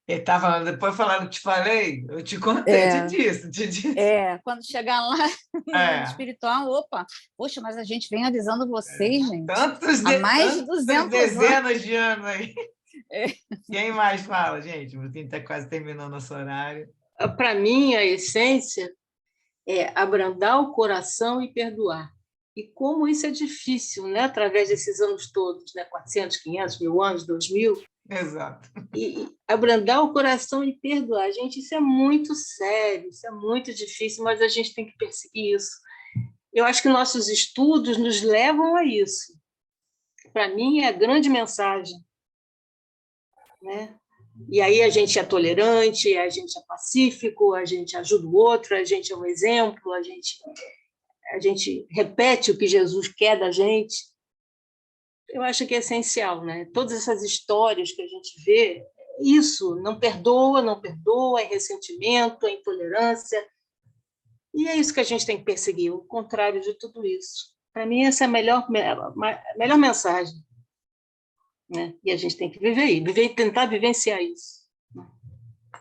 Ele tá falando, depois falando que te falei, eu te contei, te É, disse, te disse. quando chegar lá no mundo É, espiritual, opa, poxa, mas a gente vem avisando vocês, gente, há mais de tantas 200 anos. dezenas de anos aí. É. Quem mais fala, gente? O time está quase terminando nosso horário. Para mim, a essência é abrandar o coração e perdoar. E como isso é difícil, né? Através desses anos todos, né? 400, 500, 1000 anos, 2000. Exato. E abrandar o coração e perdoar. Gente, isso é muito sério, isso é muito difícil, mas a gente tem que perseguir isso. Eu acho que nossos estudos nos levam a isso. Para mim, é a grande mensagem, né? E aí a gente é tolerante, a gente é pacífico, a gente ajuda o outro, a gente é um exemplo, a gente repete o que Jesus quer da gente. Eu acho que é essencial, né? Todas essas histórias que a gente vê, isso, não perdoa, é ressentimento, é intolerância. E é isso que a gente tem que perseguir, o contrário de tudo isso. Para mim, essa é a melhor mensagem, né? E a gente tem que tentar vivenciar isso.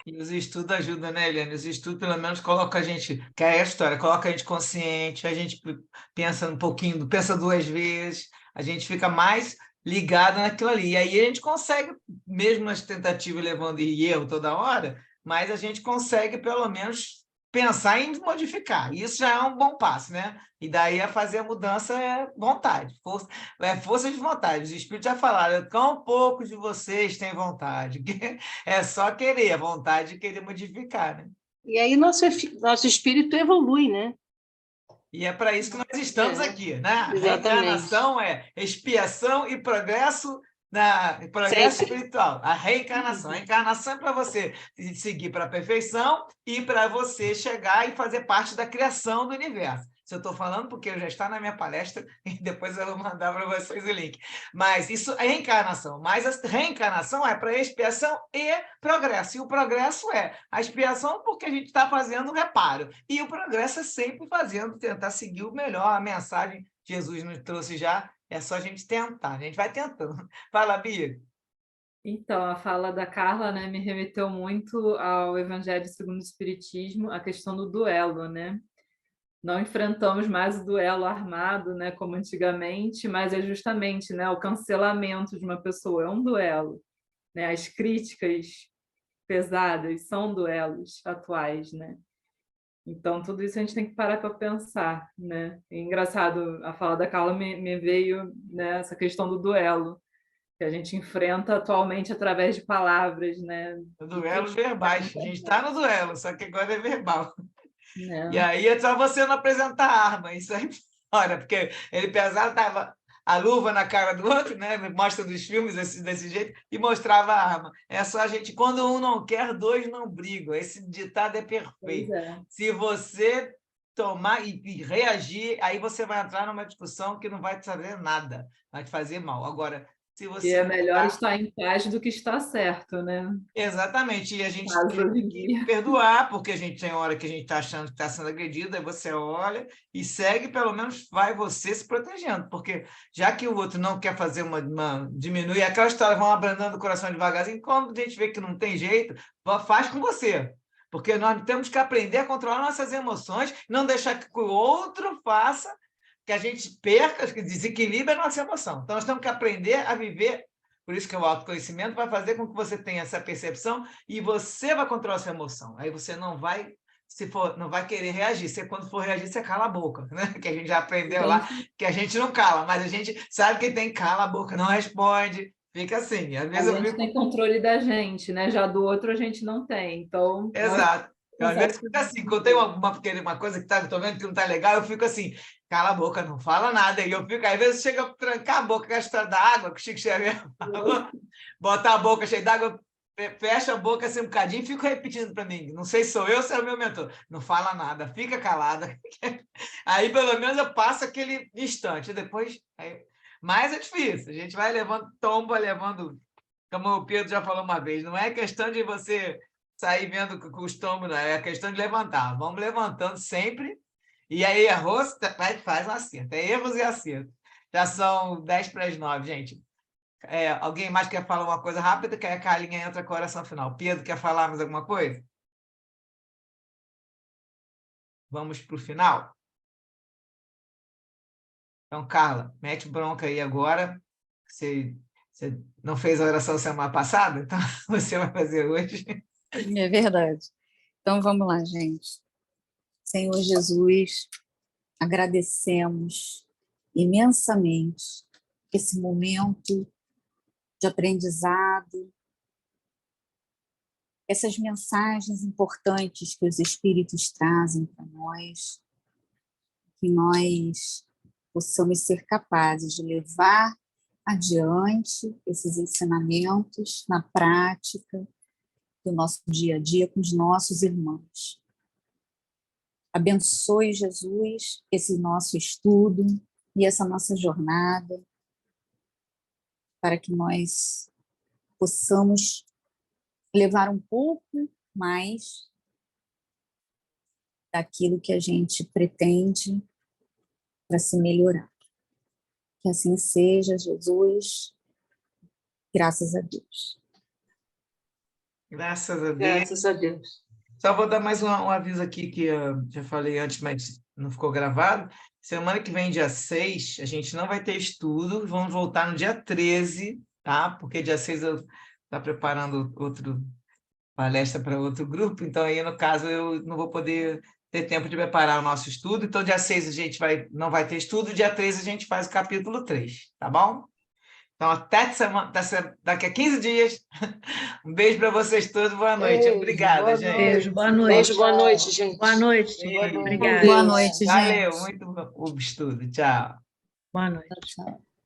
E os estudos ajudam, né, Eliane? Os estudos, pelo menos, colocam a gente, que é a história, coloca a gente consciente, a gente pensa um pouquinho, pensa duas vezes, a gente fica mais ligado naquilo ali. E aí a gente consegue, mesmo nas tentativas levando e erro toda hora, mas a gente consegue, pelo menos, pensar em modificar. Isso já é um bom passo, né? E daí a fazer a mudança é vontade, força de vontade. Os espíritos já falaram, quão poucos de vocês têm vontade. É só querer, a vontade de querer modificar, né? E aí nosso espírito evolui, né? E é para isso que nós estamos aqui, né? A Exatamente. reencarnação é expiação e progresso Sempre. espiritual. A reencarnação. A encarnação é para você seguir para a perfeição e para você chegar e fazer parte da criação do universo. Se eu estou falando, porque já está na minha palestra, e depois eu vou mandar para vocês o link. Mas isso é encarnação. Mas a reencarnação é para expiação e progresso. E o progresso é a expiação porque a gente está fazendo reparo. E o progresso é sempre tentar seguir o melhor, a mensagem que Jesus nos trouxe já. É só a gente tentar, a gente vai tentando. Fala, Bia. Então, a fala da Carla, né, me remeteu muito ao Evangelho segundo o Espiritismo, a questão do duelo, né? Não enfrentamos mais o duelo armado, né, como antigamente, mas é justamente, né, o cancelamento de uma pessoa, é um duelo, né? As críticas pesadas são duelos atuais, né? Então, tudo isso a gente tem que parar para pensar, né? É engraçado, a fala da Carla me veio, né, essa questão do duelo, que a gente enfrenta atualmente através de palavras, né? Duelos verbais. A gente está no duelo, só que agora é verbal. Né? E aí é só você não apresentar arma, isso aí fora, porque ele pesado estava a luva na cara do outro, né? Mostra dos filmes desse jeito, e mostrava a arma. É só a gente, quando um não quer, dois não brigam. Esse ditado é perfeito. Se você tomar e reagir, aí você vai entrar numa discussão que não vai te fazer nada, vai te fazer mal. Agora, se você... E é melhor estar em paz do que estar certo, né? Exatamente, e a gente Caso tem que perdoar, porque a gente tem hora que a gente está achando que está sendo agredido, aí você olha e segue, pelo menos vai você se protegendo, porque já que o outro não quer fazer diminuir aquela história, vão abrandando o coração devagarzinho, quando a gente vê que não tem jeito, faz com você, porque nós temos que aprender a controlar nossas emoções, não deixar que o outro faça, que a gente perca, que desequilibre a nossa emoção. Então, nós temos que aprender a viver. Por isso que o autoconhecimento vai fazer com que você tenha essa percepção e você vai controlar a sua emoção. Aí você não vai, não vai querer reagir. Você, quando for reagir, você cala a boca, né? Que a gente já aprendeu lá, que a gente não cala, mas a gente sabe que tem cala a boca, não responde, fica assim. Às vezes a gente tem controle da gente, né? Já do outro a gente não tem. Então, exato. Às vezes fica assim, quando tem uma coisa que estou vendo que não está legal, eu fico assim, cala a boca, não fala nada. E eu fico, às vezes, chega a trancar a boca com a história da água, que o Chico Xavier falou, botar a boca cheia d'água, fecha a boca assim um bocadinho e fico repetindo para mim. Não sei se sou eu ou se é o meu mentor. Não fala nada, fica calada. Aí, pelo menos, eu passo aquele instante. Depois, mas é difícil. A gente vai levando tomba, levando... Como o Pedro já falou uma vez, não é questão de você sair vendo com os tombos, não. É questão de levantar. Vamos levantando sempre. E aí, errou, faz um acerto. É erros e acertos. Já são 10 para as 9, gente. Alguém mais quer falar uma coisa rápida? Que aí a Carlinha entra com a oração final. Pedro, quer falar mais alguma coisa? Vamos para o final? Então, Carla, mete bronca aí agora. Você não fez a oração semana passada, então você vai fazer hoje. É verdade. Então, vamos lá, gente. Senhor Jesus, agradecemos imensamente esse momento de aprendizado, essas mensagens importantes que os Espíritos trazem para nós, que nós possamos ser capazes de levar adiante esses ensinamentos na prática do nosso dia a dia com os nossos irmãos. Abençoe, Jesus, esse nosso estudo e essa nossa jornada, para que nós possamos levar um pouco mais daquilo que a gente pretende para se melhorar. Que assim seja, Jesus. Graças a Deus. Graças a Deus. Graças a Deus. Só vou dar mais um aviso aqui, que eu já falei antes, mas não ficou gravado. Semana que vem, dia 6, a gente não vai ter estudo, vamos voltar no dia 13, tá? Porque dia 6 eu estou preparando outra palestra para outro grupo, então aí, no caso, eu não vou poder ter tempo de preparar o nosso estudo, então dia 6 a gente não vai ter estudo, dia 13 a gente faz o capítulo 3, tá bom? Então, daqui a 15 dias. Um beijo para vocês todos. Boa noite. Beijo, Obrigada, boa gente. noite. Beijo, boa noite. Beijo, boa noite, gente. Boa noite. Beijo. Obrigada. Boa noite, gente. Valeu, muito o estudo. Tchau. Boa noite. Tchau.